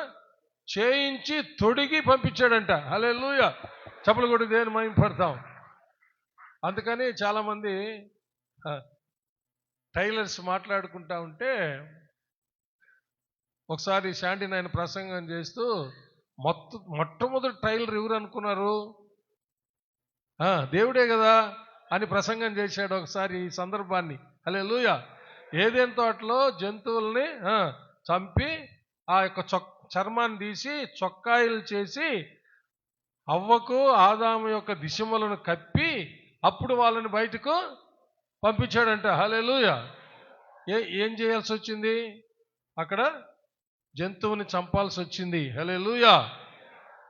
చేయించి తొడిగి పంపించాడంట. హల్లెలూయా. చప్పలు కొట్టి దేవుని మహిమపడతాం. అందుకని చాలామంది టైలర్స్ మాట్లాడుకుంటా ఉంటే ఒకసారి శాండీ నాయన ప్రసంగం చేస్తూ మొట్టమొదటి టైలర్ ఎవరు అనుకున్నారు? దేవుడే కదా అని ప్రసంగం చేశాడు ఒకసారి ఈ సందర్భాన్ని. హల్లెలూయా. ఏదైనా తోటలో జంతువుల్ని చంపి ఆ యొక్క చర్మాన్ని తీసి చొక్కాయిలు చేసి హవ్వకు ఆదాము యొక్క దిశములను కప్పి అప్పుడు వాళ్ళని బయటకు పంపించాడంట. హల్లెలూయా. ఏం చేయాల్సి వచ్చింది? అక్కడ జంతువుని చంపాల్సి వచ్చింది. హల్లెలూయా.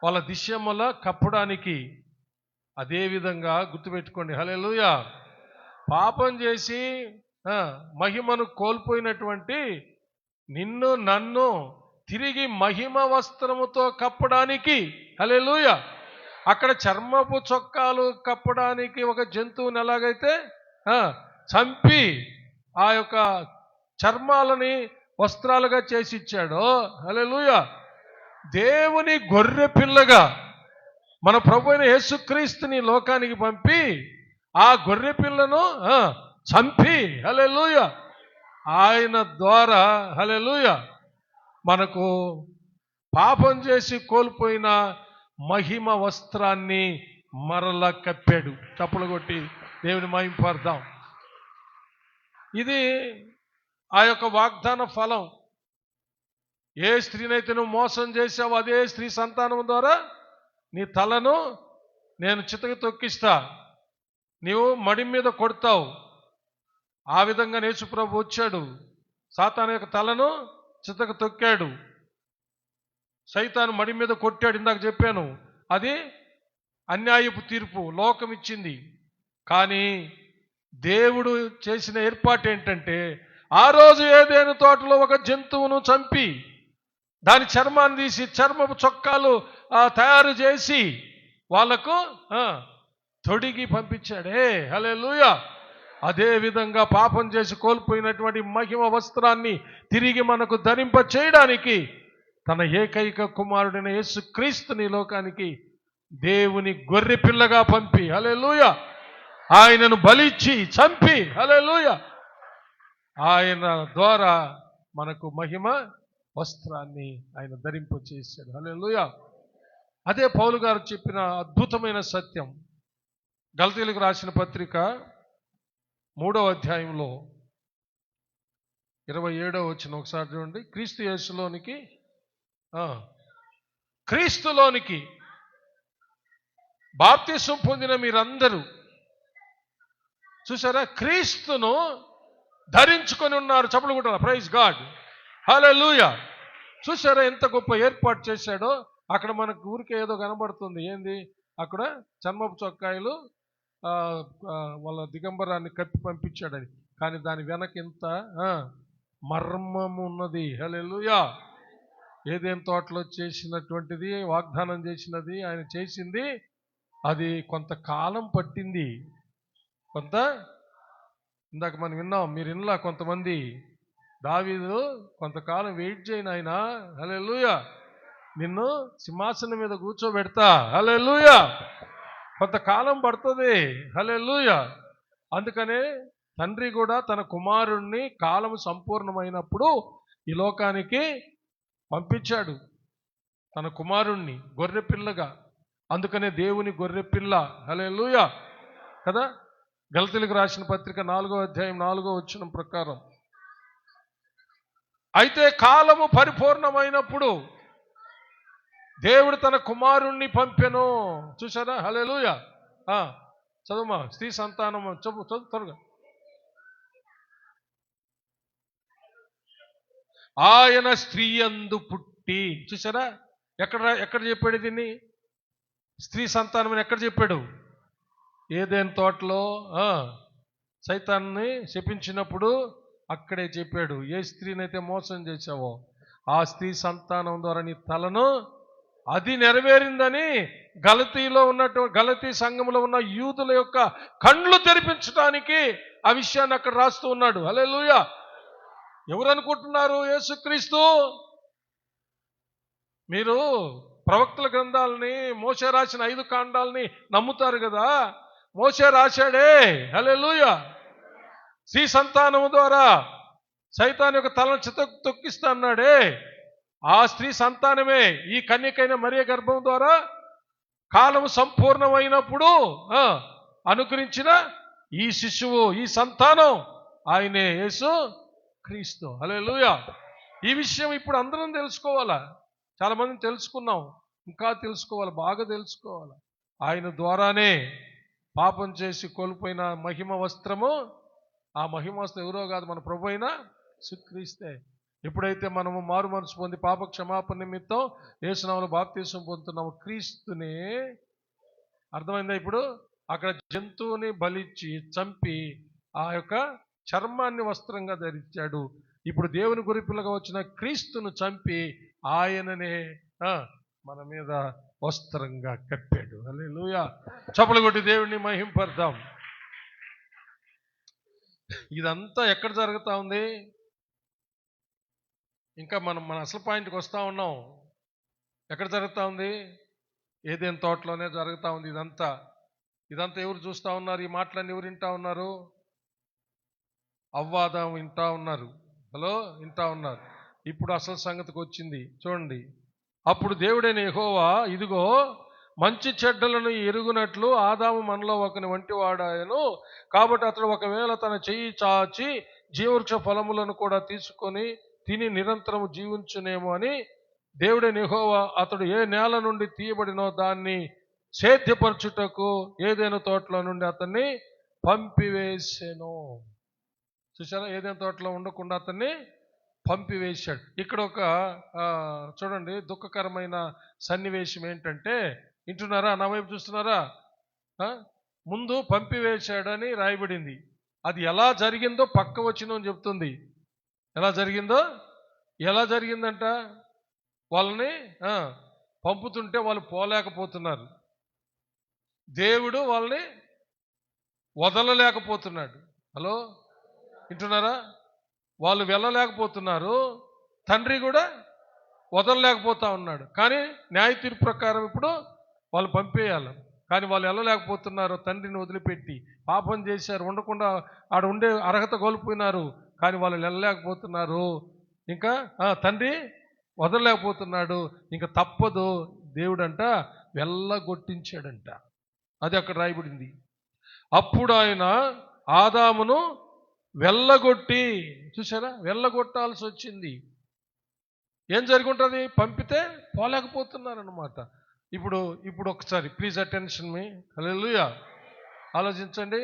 వాళ్ళ దిశముల కప్పడానికి. అదేవిధంగా గుర్తుపెట్టుకోండి. హల్లెలూయా. పాపం చేసి మహిమను కోల్పోయినటువంటి నిన్ను నన్ను తిరిగి మహిమ వస్త్రముతో కప్పడానికి. హల్లెలూయా. అక్కడ చర్మపు చొక్కాలు కప్పడానికి ఒక జంతువుని ఎలాగైతే చంపి ఆ యొక్క చర్మాలని వస్త్రాలుగా చేసి ఇచ్చాడో, హల్లెలూయా, దేవుని గొర్రె పిల్లగా మన ప్రభు అయిన యేసుక్రీస్తుని లోకానికి పంపి ఆ గొర్రె పిల్లను చంపి, హల్లెలూయా, ఆయన ద్వారా హల్లెలూయా మనకు పాపం చేసి కోల్పోయిన మహిమ వస్త్రాన్ని మరలా కప్పాడు. చప్పలు కొట్టి దేవుని మహిమపడదాం. ఇది ఆ యొక్క వాగ్దాన ఫలం. ఏ స్త్రీనైతే నువ్వు మోసం చేసావు అదే స్త్రీ సంతానం ద్వారా నీ తలను నేను చితక తొక్కిస్తా, నీవు మడి మీద కొడతావు. ఆ విధంగా యేసుప్రభు వచ్చాడు, సాతాను యొక్క తలను చితక తొక్కాడు, సైతాను మడి మీద కొట్టాడు. ఇందాక చెప్పాను, అది అన్యాయపు తీర్పు లోకం ఇచ్చింది. కానీ దేవుడు చేసిన ఏర్పాటు ఏంటంటే, ఆ రోజు ఏదైనా తోటలో ఒక జంతువును చంపి దాని చర్మాన్ని తీసి చర్మపు చొక్కాలు తయారు చేసి వాళ్లకు తొడిగి పంపించాడే. హల్లెలూయా. అదే విధంగా పాపం చేసి కోల్పోయినటువంటి మహిమ వస్త్రాన్ని తిరిగి మనకు ధరింప చేయడానికి తన ఏకైక కుమారుడైన యేసుక్రీస్తుని లోకానికి దేవుని గొర్రె పిల్లగా పంపి, హల్లెలూయా, ఆయనను బలిచ్చి చంపి, హల్లెలూయా, ఆయన ద్వారా మనకు మహిమ వస్త్రాన్ని ఆయన ధరింప చేశాడు. హల్లెలూయా. అదే పౌలు గారు చెప్పిన అద్భుతమైన సత్యం. గలతీయులకు రాసిన పత్రిక 3వ అధ్యాయంలో 27వ వచనం ఒకసారి చూడండి. క్రీస్తులోనికి బాప్తిసం పొందిన మీరందరూ చూసారా, క్రీస్తును ధరించుకొని ఉన్నారు. చప్పలు కొట్టాలి. Praise God. హల్లెలూయా. చూసారా ఎంత గొప్ప ఏర్పాటు చేశాడో. అక్కడ మనకు ఊరికే ఏదో కనబడుతుంది. ఏంది? అక్కడ చర్మపు చొక్కాయలు వాళ్ళ దిగంబరాన్ని కప్పి పంపించాడని. కానీ దాని వెనక ఇంత మర్మము ఉన్నది. హల్లెలూయా. ఏదేం తోటలో చేసినటువంటిది, వాగ్దానం చేసినది, ఆయన చేసింది, అది కొంతకాలం పట్టింది. ఇందాక మనం విన్నాం, మీరు వినలా కొంతమంది, దావీదు కొంతకాలం వెయిట్ చేయను ఆయన, హల్లెలూయా, నిన్ను సింహాసనం మీద కూర్చోబెడతా, హల్లెలూయా, కొంతకాలం పడుతుంది, హల్లెలూయా. అందుకనే తండ్రి కూడా తన కుమారుణ్ణి కాలం సంపూర్ణమైనప్పుడు ఈ లోకానికి పంపించాడు, తన కుమారుణ్ణి గొర్రెపిల్లగా. అందుకనే దేవుని గొర్రెపిల్ల, హల్లెలూయా కదా. గలతీయులకు రాసిన పత్రిక 4వ అధ్యాయం 4వ వచనం ప్రకారం, అయితే కాలము పరిపూర్ణమైనప్పుడు దేవుడు తన కుమారుణ్ణి పంపెను. చూసారా? హల్లెలూయా. చదువుమా, స్త్రీ సంతానము చదువు త్వరగా. ఆయన స్త్రీ యందు పుట్టి. చూసారా? ఎక్కడ చెప్పాడు దీన్ని? స్త్రీ సంతానం అని ఎక్కడ చెప్పాడు? ఏదైనా తోటలో సైతాన్ని శపించినప్పుడు అక్కడే చెప్పాడు. ఏ స్త్రీనైతే మోసం చేశావో ఆ స్త్రీ సంతానం ద్వారా నీ తలను, అది నెరవేరిందని గలతీ సంఘంలో ఉన్న యూదుల యొక్క కళ్ళు తెరిపించడానికి ఆ విషయాన్ని అక్కడ రాస్తూ ఉన్నాడు. హల్లెలూయా. ఎవరు అనుకుంటున్నారు? యేసుక్రీస్తు. మీరు ప్రవక్తల గ్రంథాలని, మోషే రాసిన 5 కాండాలని నమ్ముతారు కదా. మోషే రాశాడే, హల్లెలూయా, స్త్రీ సంతానము ద్వారా సైతాన్ యొక్క తలను తొక్కిస్తా అన్నాడే, ఆ స్త్రీ సంతానమే ఈ కన్యకైన మరియ గర్భం ద్వారా కాలము సంపూర్ణమైనప్పుడు అనుగ్రహించిన ఈ శిశువు, ఈ సంతానం ఆయనే యేసు క్రీస్తు. హల్లెలూయా. ఈ విషయం ఇప్పుడు అందరం తెలుసుకోవాలా. చాలా మంది తెలుసుకున్నాం, ఇంకా తెలుసుకోవాలి, బాగా తెలుసుకోవాలి. ఆయన ద్వారానే పాపం చేసి కోల్పోయిన మహిమ వస్త్రము, ఆ మహిమ వస్త్రం ఎవరో కాదు, మన ప్రభు అయిన యేసుక్రీస్తే. ఎప్పుడైతే మనము మారు మనసు పొంది పాప క్షమాపణ నిమిత్తం యేసునామములో బాప్తిసం పొందుతున్నాము, క్రీస్తుని, అర్థమైందా? ఇప్పుడు అక్కడ జంతువుని బలిచ్చి చంపి ఆ యొక్క చర్మాన్ని వస్త్రంగా ధరించాడు. ఇప్పుడు దేవుని గొర్రెపిల్లగా వచ్చిన క్రీస్తును చంపి ఆయననే మన మీద వస్త్రంగా కప్పాడు. హల్లెలూయా. చప్పలు కొట్టి దేవుడిని మహింపడదాం. ఇదంతా ఎక్కడ జరుగుతా ఉంది? ఇంకా మన అసలు పాయింట్కి వస్తూ ఉన్నాం. ఎక్కడ జరుగుతూ ఉంది? ఏదైనా తోటలోనే జరుగుతూ ఉంది. ఇదంతా ఎవరు చూస్తూ ఉన్నారు? ఈ మాటలన్నీ ఎవరు వింటా ఉన్నారు? అవ్వాదం వింటా ఉన్నారు. హలో, వింటా ఉన్నారు. ఇప్పుడు అసలు సంగతికి వచ్చింది చూడండి. అప్పుడు దేవుడైన యెహోవా, ఇదిగో మంచి చెడ్డలను ఎరుగునట్లు ఆదాము మనలో ఒకని వంటి వాడాయను. కాబట్టి అతడు ఒకవేళ తన చెయ్యి చాచి జీవవృక్ష ఫలములను కూడా తీసుకొని తిని నిరంతరము జీవించునేమో అని దేవుడైన యెహోవా అతడు ఏ నేల నుండి తీయబడినో దాన్ని సేద్యపరచుటకు ఏదైనా తోటలో నుండి అతన్ని పంపివేసెను. చూసారా? ఏదైనా తోటలో ఉండకుండా అతన్ని పంపివేశాడు. ఇక్కడ ఒక చూడండి, దుఃఖకరమైన సన్నివేశం ఏంటంటే, వింటున్నారా? నా వైపు చూస్తున్నారా? ముందు పంపివేశాడని రాయబడింది. అది ఎలా జరిగిందో పక్క వచనం చెప్తుంది. ఎలా జరిగిందంట? వాళ్ళని పంపుతుంటే వాళ్ళు పోలేకపోతున్నారు, దేవుడు వాళ్ళని వదలలేకపోతున్నాడు. హలో, వింటున్నారా? వాళ్ళు వెళ్ళలేకపోతున్నారు, తండ్రి కూడా వదలలేకపోతా ఉన్నాడు. కానీ న్యాయ తీర్పు ప్రకారం ఇప్పుడు వాళ్ళు పంపేయాలి. కానీ వాళ్ళు వెళ్ళలేకపోతున్నారు. తండ్రిని వదిలిపెట్టి పాపం చేశారు, ఉండకుండా ఆడ ఉండే అర్హత కోల్పోయినారు. కానీ వాళ్ళు వెళ్ళలేకపోతున్నారు. ఇంకా తండ్రి వదలలేకపోతున్నాడు. ఇంకా తప్పదు, దేవుడంట వెళ్ళగొట్టించాడంట. అది అక్కడ రాయబడింది. అప్పుడు ఆయన ఆదామును వెళ్ళగొట్టి, చూసారా? వెళ్ళగొట్టాల్సి వచ్చింది. ఏం జరిగి ఉంటుంది? పంపితే పోలేకపోతున్నారన్నమాట. ఇప్పుడు ఒకసారి ప్లీజ్ అటెన్షన్ మీ. హల్లెలూయా. ఆలోచించండి.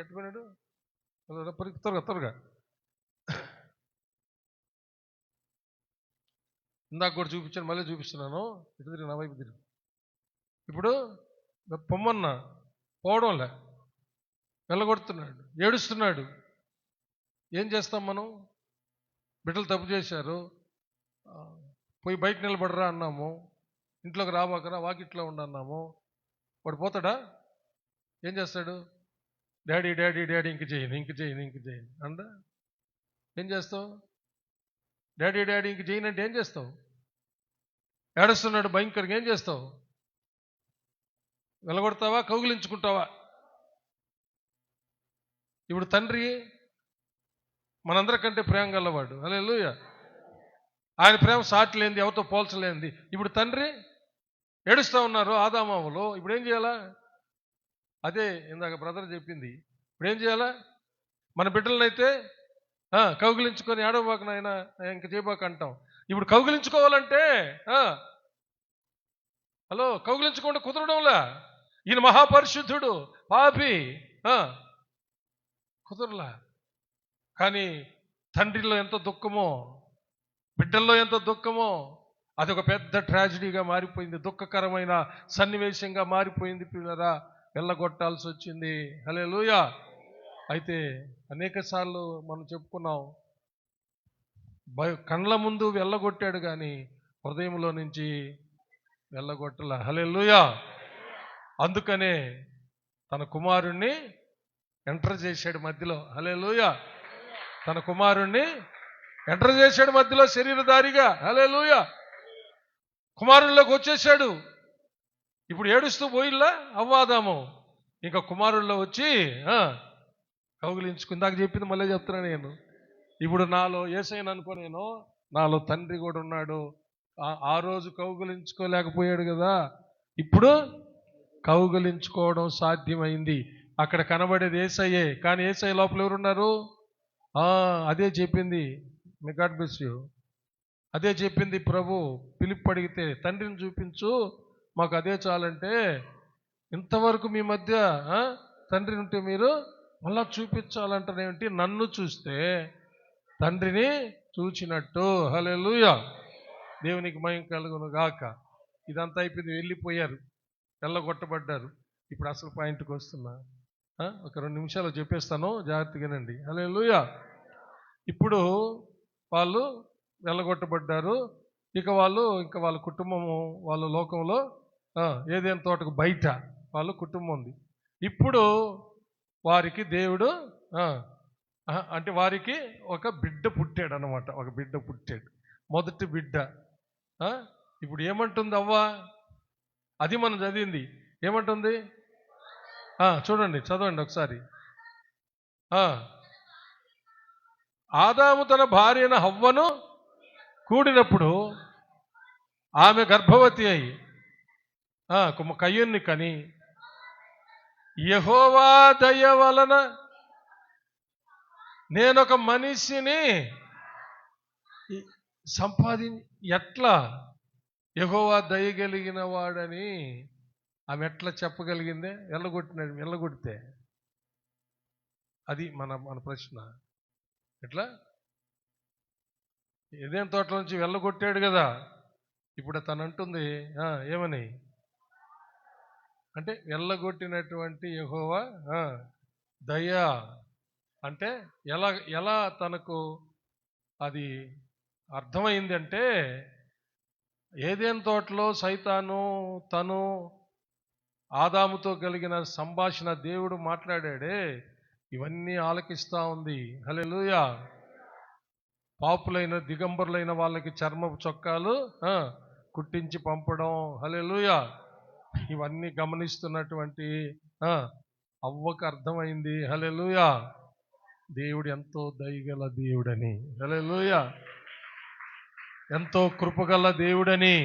ఎట్టుపోయినాడు? త్వరగా ఇందాక కూడా చూపించాను, మళ్ళీ చూపిస్తున్నాను. ఇటు తిరిగి, నా వైపు తిరిగి. ఇప్పుడు పొమ్మన్నా పోవడంలే, వెళ్ళగొడుతున్నాడు, ఏడుస్తున్నాడు. ఏం చేస్తాం మనం? బిడ్డలు తప్పు చేశారు, పోయి బయట నిలబడరా అన్నాము, ఇంట్లోకి రాబాకరా వాకిట్లో ఉండన్నాము. వాడు పోతాడా? ఏం చేస్తాడు? డాడీ డాడీ డాడీ ఇంక చేయను అండ. ఏం చేస్తావు? డాడీ డాడీ ఇంక చేయనంటే ఏం చేస్తావు? ఏడుస్తున్నాడు భయంకరంగా, ఏం చేస్తావు? వెళ్ళగొడతావా, కౌగిలించుకుంటావా? ఇప్పుడు తండ్రి మనందరికంటే ప్రేమ గలవాడు. హల్లెలూయా. ఆయన ప్రేమ సాటి లేనిది, ఎవరితో పోల్చలేనిది. ఇప్పుడు తండ్రి ఏడుస్తూ ఉన్నారు ఆదామావులు, ఇప్పుడు ఏం చేయాలా? అదే ఇందాక బ్రదర్ చెప్పింది. ఇప్పుడు ఏం చేయాలా? మన బిడ్డలనైతే కౌగిలించుకొని ఏడవబాక నాయన ఇంక చేయబాక అంటాం. ఇప్పుడు కౌగిలించుకోవాలంటే హలో, కౌగిలించుకోండి కుదరడంలా. ఈయన మహాపరిశుద్ధుడు, పాపి, కుదరలా. కానీ తండ్రిలో ఎంత దుఃఖమో, బిడ్డల్లో ఎంత దుఃఖమో, అది ఒక పెద్ద ట్రాజడీగా మారిపోయింది, దుఃఖకరమైన సన్నివేశంగా మారిపోయింది. పిల్లరా, వెళ్ళగొట్టాల్సి వచ్చింది. హల్లెలూయా. అయితే అనేక సార్లు మనం చెప్పుకున్నాం, కండ్ల ముందు వెళ్ళగొట్టాడు కానీ హృదయంలో నుంచి వెళ్ళగొట్టల. హల్లెలూయా. అందుకనే తన కుమారుణ్ణి ఎంటర్ చేశాడు మధ్యలో. హల్లెలూయా. తన కుమారుణ్ణి ఎంటర్ చేశాడు మధ్యలో శరీరధారిగా. హల్లెలూయా. కుమారుల్లోకి వచ్చేసాడు. ఇప్పుడు ఏడుస్తూ పోయిల్లా అవ్వాదాము, ఇంకా కుమారుల్లో వచ్చి కౌగిలించుకుందాక చెప్పింది మళ్ళీ చెప్తున్నా నేను. ఇప్పుడు నాలో యేసయ్యను అనుకో, నేను నాలో తండ్రి కూడా ఉన్నాడు. ఆ రోజు కౌగిలించుకోలేకపోయాడు కదా, ఇప్పుడు కౌగిలించుకోవడం సాధ్యమైంది. అక్కడ కనబడేది యేసయ్యే, కానీ యేసయ్య లోపల ఎవరున్నారు? అదే చెప్పింది. మే గాడ్ బ్లెస్ యు. అదే చెప్పింది ప్రభు. పిలుపు అడిగితే తండ్రిని చూపించు, మాకు అదే చాలంటే, ఇంతవరకు మీ మధ్య తండ్రిని ఉంటే మీరు మళ్ళా చూపించాలంటేనేమిటి? నన్ను చూస్తే తండ్రిని చూచినట్టు. హల్లెలూయా. దేవునికి మహిమ కలుగును గాక. ఇదంతా అయిపోయింది, వెళ్ళిపోయారు, వెళ్ళగొట్టబడ్డారు. ఇప్పుడు అసలు పాయింట్కి వస్తున్నా. ఒక 2 నిమిషాలు చెప్పేస్తాను, జాగ్రత్తగానండి. హల్లెలూయా. ఇప్పుడు వాళ్ళు వెళ్ళగొట్టబడ్డారు. ఇక వాళ్ళ కుటుంబము, వాళ్ళ లోకంలో ఏదైనా తోటకు బయట వాళ్ళ కుటుంబం ఉంది. ఇప్పుడు వారికి దేవుడు అంటే వారికి ఒక బిడ్డ పుట్టాడు అన్నమాట. ఒక బిడ్డ పుట్టాడు, మొదటి బిడ్డ. ఇప్పుడు ఏమంటుంది అవ్వ? అది మనం చదివింది. ఏమంటుంది చూడండి, చదవండి ఒకసారి. ఆదాము తన భార్యన హవ్వను కూడినప్పుడు ఆమె గర్భవతి అయి కయ్యూన్ని కని, యెహోవా దయ వలన నేనొక మనిషిని ఎట్లా యెహోవా దయగలిగిన వాడని ఆమె ఎట్లా చెప్పగలిగిందే? వెళ్ళగొడితే. అది మన ప్రశ్న. ఎట్లా? ఏదైనా తోటలో నుంచి వెళ్ళగొట్టాడు కదా, ఇప్పుడు తను అంటుంది ఏమని అంటే, వెళ్ళగొట్టినటువంటి యెహోవా దయ అంటే ఎలా తనకు అది అర్థమైంది అంటే, ఏదైనా తోటలో సైతాను తను ఆదాముతో కలిగిన సంభాషణ దేవుడు మాట్లాడాడే, ఇవన్నీ ఆలకిస్తా ఉంది. హల్లెలూయా. పాపులైన దిగంబరులైన వాళ్ళకి చర్మపు చొక్కాలు కుట్టించి పంపడం. హల్లెలూయా. ఇవన్నీ గమనిస్తున్నటువంటి అవ్వకు అర్థమైంది. హల్లెలూయా. దేవుడు ఎంతో దయగల దేవుడని. హల్లెలూయా. ఎంతో కృపగల దేవుడని.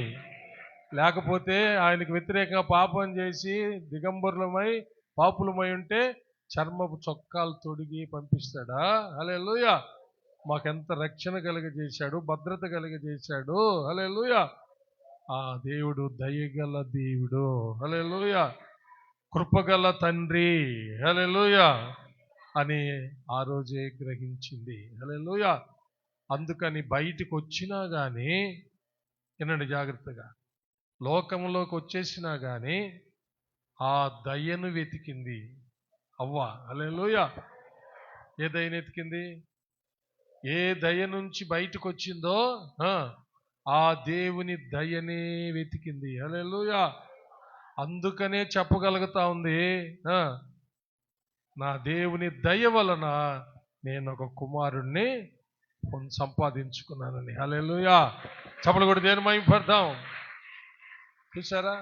లేకపోతే ఆయనకు వ్యతిరేకంగా పాపం చేసి దిగంబరులమై పాపులమై ఉంటే చర్మపు చొక్కాలు తొడిగి పంపిస్తాడా? హల్లెలూయా. మాకెంత రక్షణ కలిగజేశాడు, భద్రత కలిగజేశాడు. హల్లెలూయా. ఆ దేవుడు దయగల దేవుడు. హల్లెలూయా. కృపగల తండ్రి. హల్లెలూయా అని ఆ రోజే గ్రహించింది. హల్లెలూయా. అందుకని బయటికి వచ్చినా కానీ, వినండి జాగ్రత్తగా, లోకంలోకి వచ్చేసినా కానీ ఆ దయ్యను వెతికింది అవ్వ. హల్లెలూయా. ఏ దయ్యను వెతికింది? ఏ దయ్య నుంచి బయటకు వచ్చిందో ఆ దేవుని దయ్యనే వెతికింది. హల్లెలూయా. అందుకనే చెప్పగలుగుతా ఉంది, నా దేవుని దయ వలన నేను ఒక కుమారుణ్ణి సంపాదించుకున్నానని. హల్లెలూయా. చప్పలు కూడా దేని మహిమపడతాం. చూసారా,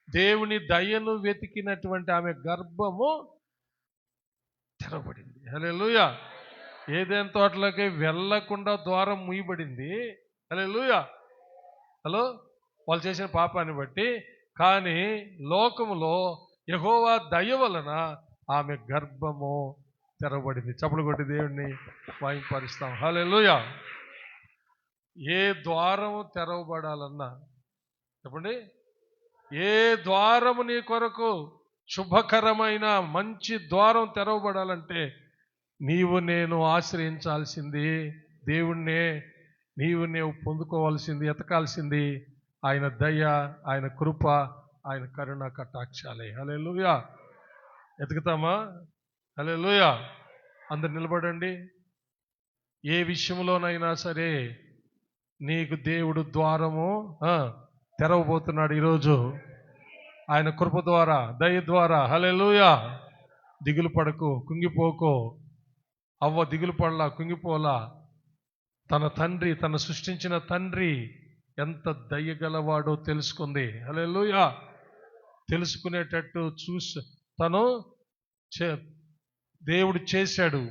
దేవుని దయను వెతికినటువంటి ఆమె గర్భము తెరవబడింది. హల్లెలూయా. ఏదైనా తోటలోకి వెళ్ళకుండా ద్వారం మూయబడింది. హల్లెలూయా. హలో, వాళ్ళు చేసిన పాపాన్ని బట్టి. కానీ లోకములో యెహోవా దయ వలన ఆమె గర్భము తెరవబడింది. చప్పలు కొట్టి దేవుణ్ణి మహిమపరుస్తాం. హల్లెలూయా. ఏ ద్వారము తెరవబడాలన్నా చెప్పండి, ఏ ద్వారము నీ కొరకు శుభకరమైన మంచి ద్వారం తెరవబడాలంటే నీవు నేను ఆశ్రయించాల్సింది దేవుణ్ణే. నీవు పొందుకోవాల్సింది, ఎతకాల్సింది ఆయన దయ, ఆయన కృప, ఆయన కరుణ కటాక్షాలే. హల్లెలూయా. ఎతుకుతామా? హల్లెలూయా. అందరు నిలబడండి. ఏ విషయంలోనైనా సరే నీకు దేవుడు ద్వారము తెరవబోతున్నాడు ఈరోజు ఆయన కృప ద్వారా, దయ ద్వారా. హల్లెలూయా. దిగులు పడకు, కుంగిపోకో. అవ్వ దిగులు పడలా, కుంగిపోలా. తన తండ్రి, తను సృష్టించిన తండ్రి ఎంత దయగలవాడో తెలుసుకుంది. హల్లెలూయా. తెలుసుకునేటట్టు తను దేవుడు చేశాడు.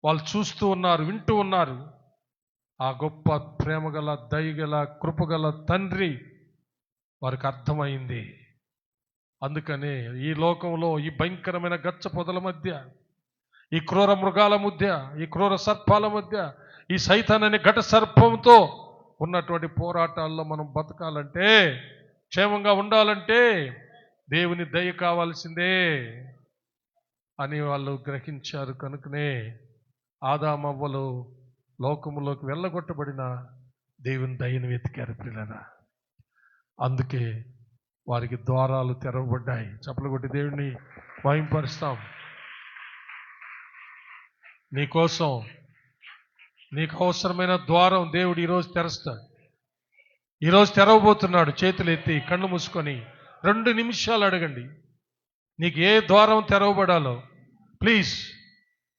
వాళ్ళు చూస్తూ ఉన్నారు, వింటూ ఉన్నారు. ఆ గొప్ప ప్రేమగల, దయగల, కృపగల తండ్రి వారికి అర్థమైంది. అందుకనే ఈ లోకంలో ఈ భయంకరమైన గచ్చ పొదల మధ్య, ఈ క్రూర మృగాల మధ్య, ఈ క్రూర సర్పాల మధ్య, ఈ సైతాన్ అనే ఘట సర్పంతో ఉన్నటువంటి పోరాటాల్లో మనం బతకాలంటే, క్షేమంగా ఉండాలంటే దేవుని దయ కావాల్సిందే అని వాళ్ళు గ్రహించారు. కనుకనే ఆదామవ్వలు లోకములోకి వెళ్ళగొట్టబడిన దేవుని దయను వెతికారు పిల్లరా. అందుకే వారికి ద్వారాలు తెరవబడ్డాయి. చప్పలు కొట్టి దేవుణ్ణి మహిమపరుస్తాం. నీకోసం, నీకు అవసరమైన ద్వారం దేవుడు ఈరోజు తెరుస్తాడు. ఈరోజు తెరవబోతున్నాడు. చేతులు ఎత్తి కళ్ళు మూసుకొని 2 నిమిషాలు అడగండి, నీకు ఏ ద్వారం తెరవబడాలో. Please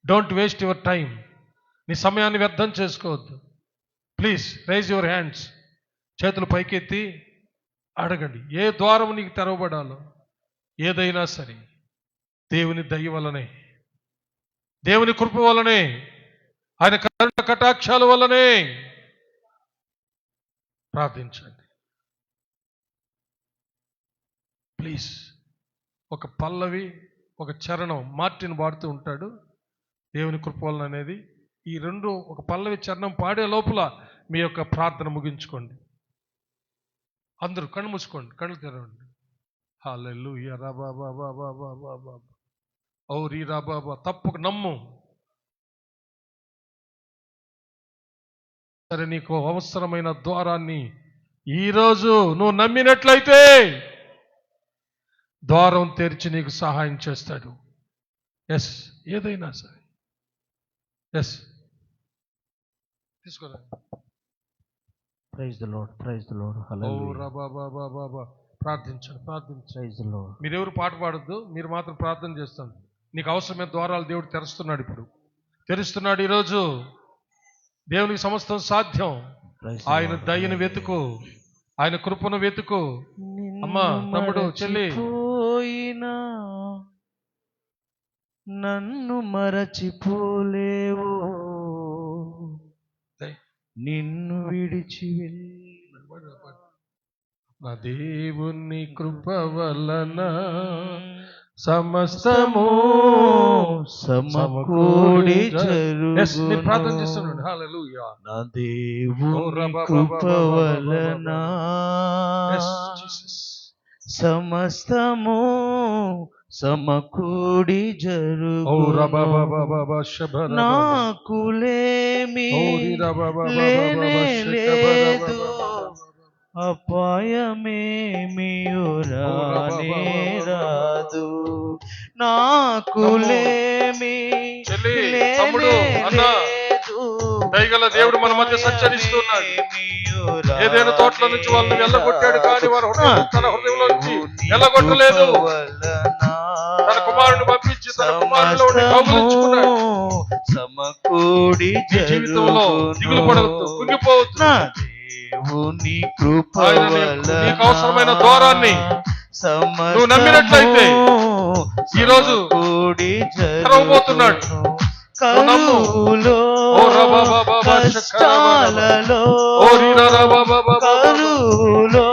don't waste your time. నీ సమయాన్ని వ్యర్థం చేసుకోవద్దు. Please raise your hands. చేతులు పైకెత్తి అడగండి, ఏ ద్వారం నీకు తెరవబడాలో. ఏదైనా సరే దేవుని దయ వలనే, దేవుని కృప వలనే, ఆయన కరుణ కటాక్షాల వలనే. ప్రార్థించండి ప్లీజ్. ఒక పల్లవి, ఒక చరణం మార్టిన్ పాడుతూ ఉంటాడు, దేవుని కృప వలన అనేది. ఈ 2 ఒక పల్లవి చరణం పాడే లోపల మీ యొక్క ప్రార్థన ముగించుకోండి. అందరూ కళ్ళు మూసుకోండి, కళ్ళు తెరవండి. హల్లెలూయా. రాబాబా ఔరీ రాబాబా. తప్పక నమ్ము. సరే, నీకు అవసరమైన ద్వారాన్ని ఈరోజు నువ్వు నమ్మినట్లయితే ద్వారం తెరిచి నీకు సహాయం చేస్తాడు. ఎస్, ఏదైనా సరే. ఎస్, తీసుకోరా. Praise the Lord, praise the Lord. Hallelujah. ప్రార్థించండి. Praise the Lord. మీరెవరు పాట పాడద్దు, మీరు మాత్రం ప్రార్థన చేస్తాను. నీకు అవసరమైన ద్వారాలు దేవుడు తెరుస్తున్నాడు. ఇప్పుడు తెరుస్తున్నాడు. ఈరోజు దేవునికి సమస్తం సాధ్యం. ఆయన దయను వెతుకు, ఆయన కృపను వెతుకు. అమ్మా, తమ్ముడు, చెల్లి, నన్ను మరచిపోలేవు, నిన్ను విడిచి నా దేవుని కృప వలన సమస్తము సమకూడి జరుగును. ప్రార్థన చేస్తున్నాడు. హల్లెలూయా. నా దేవుని కృప వలన సమస్తము సమకూడి జరుగును. నాకులేమి లేనే లేదు, అపాయమేమియు రానే రాదు, నాకు లేమి చెల్లి, తమ్ముడు, అన్న, దయగల దేవుడు మన మధ్య సంచరిస్తున్నాడు. ఏదైనా తోటలో నుంచి వాళ్ళని వెళ్ళగొట్టాడు, కానీ వారు తన హృదయంలో నుంచి వెళ్ళగొట్టలేదు. తన కుమారుని పంపించి తన కుమారులో కౌగిలించుకున్నాడు. సమకూడి జీవితంలో దిగులు పడవద్దు, కుంగిపోవద్దు. దేవుని కృప నీకు అవసరమైన ద్వారాన్ని నువ్వు నమ్మినట్లయితే ఈరోజు తెరవబోతున్నాడు. కరువులో కష్టాలలో కరువులో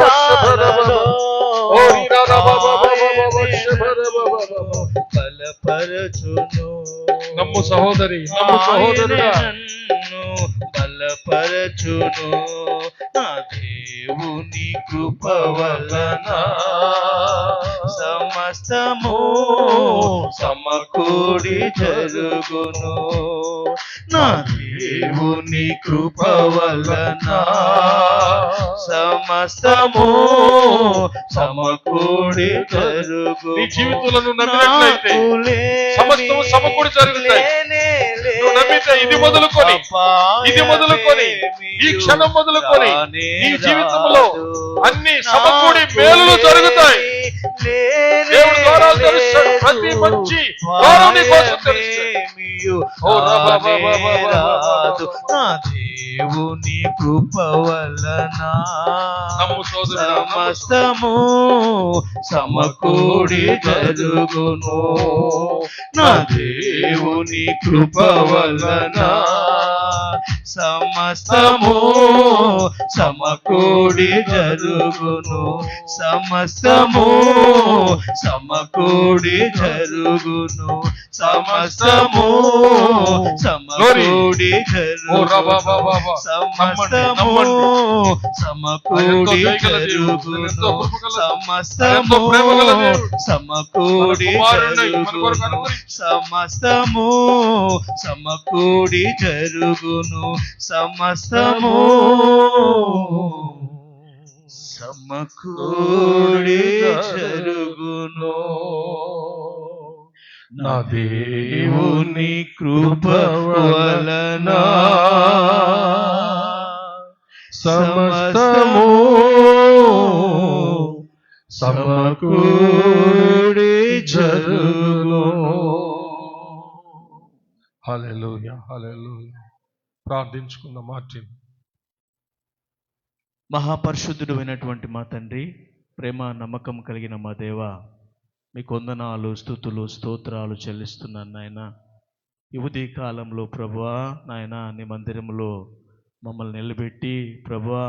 కష్టాలలో బలపరచును. నమ్ము సహోదరి, నమ్ము సహోదరుడా, బలపరచును. నా దేవుని కృప వలన సమస్తము సమకూడి జరుగును. నా దేవుని కృప వలన సమస్తము సమకూడి జరుగును. నీ జీవితంలో నువ్వు నమ్మినట్లయితే సమస్తము సమకూడి జరుగుతాయి. నువ్వు నమ్మితే ఇది మొదలుకొని ఈ క్షణం మొదలుకొని నీ జీవితంలో అన్ని సమకూడి మేలులు జరుగుతాయి. దేవుడు ద్వారాలు తెరుస్తాడు. ప్రతి మంచి ద్వారం నీ కోసం తెరుస్తాడు. నా దేవుని కృప వలన సమస్తము సమకూడి జరుగును. నా దేవుని కృప వలన సమస్తము సమకూడి జరుగును. సమస్తము సమకూడి జరుగును. సమస్తము సమకూడి జరుగును. సమస్తము సమకూడి జరుగును. సమస్తము సమకూడి జరుగును. సమస్తము సమకూడి జరుగును. సమస్తము సమకూడి జరుగును. నా దేవుని కృప వలన సమస్తము సమకూడి జరుగును. హల్లెలూయా, హల్లెలూయా. ప్రార్థించుకుందాం. మార్టిన్. మహాపరిశుద్ధుడు అయినటువంటి మా తండ్రి, ప్రేమ నమ్మకం కలిగిన మా దేవ, మీకు వందనాలు, స్తుతులు, స్తోత్రాలు చెల్లిస్తున్నాను నాయన. ఈ ఉదయ కాలంలో ప్రభువా నాయన నీ మందిరంలో మమ్మల్ని నిలబెట్టి ప్రభువా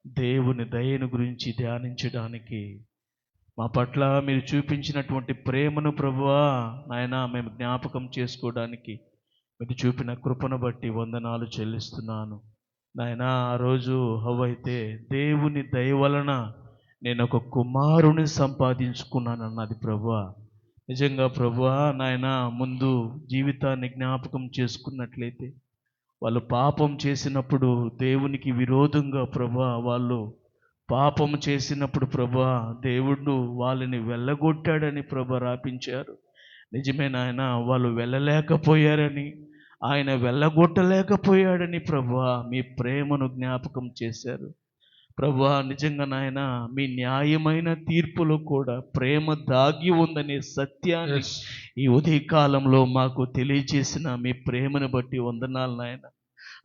దేవుని దయను గురించి ధ్యానించడానికి మా పట్ల మీరు చూపించినటువంటి ప్రేమను ప్రభువా నాయన మేము జ్ఞాపకం చేసుకోవడానికి మీరు చూపిన కృపను బట్టి వందనాలు చెల్లిస్తున్నాను నాయన. ఆ రోజు హవ్వ అయితే దేవుని దయ వలన నేను ఒక కుమారుని సంపాదించుకున్నాను అన్నది ప్రభువా. నిజంగా ప్రభువా నాయన ముందు జీవితాన్ని జ్ఞాపకం చేసుకున్నట్లయితే వాళ్ళు పాపం చేసినప్పుడు దేవునికి విరోధంగా ప్రభువా వాళ్ళు పాపం చేసినప్పుడు ప్రభువా దేవుడు వాళ్ళని వెళ్ళగొట్టాడని ప్రభు రాపించారు. నిజమే నాయన, వాళ్ళు వెళ్ళలేకపోయారని ఆయన వెళ్ళగొట్టలేకపోయాడని ప్రభువా మీ ప్రేమను జ్ఞాపకం చేశారు. ప్రభువా నిజంగా నాయన మీ న్యాయమైన తీర్పులో కూడా ప్రేమ దాగి ఉందనే సత్యాన్ని ఈ ఉదయకాలంలో మాకు తెలియజేసిన మీ ప్రేమను బట్టి వందనాలు నాయన.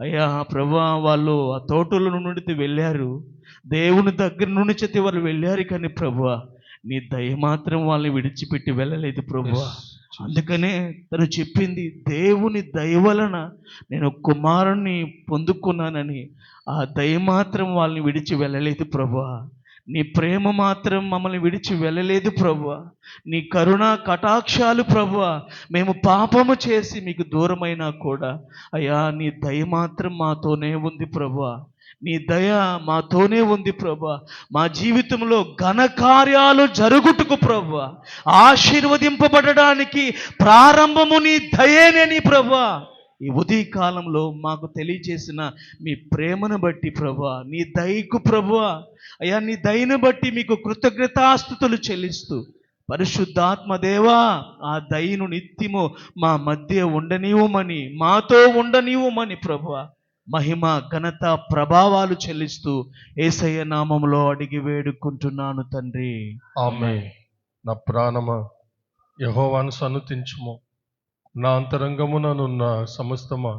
అయ్యా ప్రభువా వాళ్ళు ఆ తోటల నుండి వెళ్ళారు, దేవుని దగ్గర నుండి చేతి వాళ్ళు వెళ్ళారు, కానీ ప్రభువా నీ దయ మాత్రం వాళ్ళని విడిచిపెట్టి వెళ్ళలేదు ప్రభువా. అందుకనే తను చెప్పింది దేవుని దయ వలన నేను కుమారుణ్ణి పొందుకున్నానని. ఆ దయ మాత్రం వాళ్ళని విడిచి వెళ్ళలేదు ప్రభువా. నీ ప్రేమ మాత్రం మమ్మల్ని విడిచి వెళ్ళలేదు ప్రభువా. నీ కరుణ కటాక్షాలు ప్రభువా మేము పాపము చేసి మీకు దూరమైనా కూడా అయ్యా నీ దయ మాత్రం మాతోనే ఉంది ప్రభువా. నీ దయ మాతోనే ఉంది ప్రభువా. మా జీవితంలో ఘనకార్యాలు జరుగుటకు ప్రభువా, ఆశీర్వదింపబడడానికి ప్రారంభము నీ దయేనే నీ ప్రభువా. ఈ ఉదయ కాలంలో మాకు తెలియచేసిన మీ ప్రేమను బట్టి ప్రభువా, నీ దయకు ప్రభువా, అయ్యా నీ దయను బట్టి మీకు కృతజ్ఞతాస్తుతులు చెల్లిస్తూ, పరిశుద్ధాత్మ దేవా, ఆ దయను నిత్యము మా మధ్య ఉండనివ్వమని, మాతో ఉండనివ్వమని ప్రభువా, మహిమ ఘనత ప్రభావాలు చెల్లిస్తూ యేసయ్య నామములో అడిగి వేడుకుంటున్నాను తండ్రి. ఆమేన్. నా ప్రాణమా యెహోవాను సన్నుతించుము, నా అంతరంగముననున్న సమస్తమా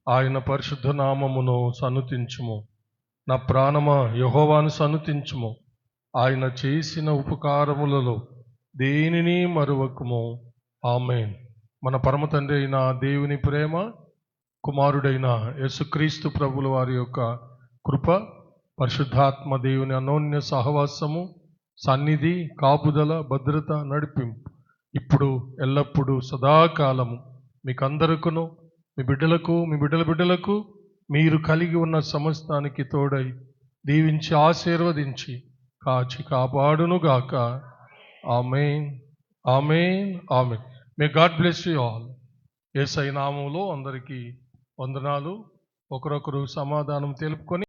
ఆయన పరిశుద్ధ నామమును సన్నుతించుము. నా ప్రాణమా యెహోవాను సన్నుతించుము, ఆయన చేసిన ఉపకారములలో దేనిని మరువకుము. ఆమేన్. మన పరమ తండ్రి అయిన దేవుని ప్రేమ, కుమారుడైన యేసుక్రీస్తు ప్రభుల వారి యొక్క కృప, పరిశుద్ధాత్మ దేవుని అనోన్య సహవాసము, సన్నిధి, కాపుదల, భద్రత, నడిపింపు ఇప్పుడు ఎల్లప్పుడూ సదాకాలము మీకందరికును, మీ బిడ్డలకు, మీ బిడ్డల బిడ్డలకు, మీరు కలిగి ఉన్న సమస్తానికి తోడై దీవించి ఆశీర్వదించి కాచి కాపాడునుగాక. Amen, amen, amen. May God bless you all. Yesayya నామములో అందరికీ వందనాలు. ఒకరొకరు సమాధానం తెలుపుకొని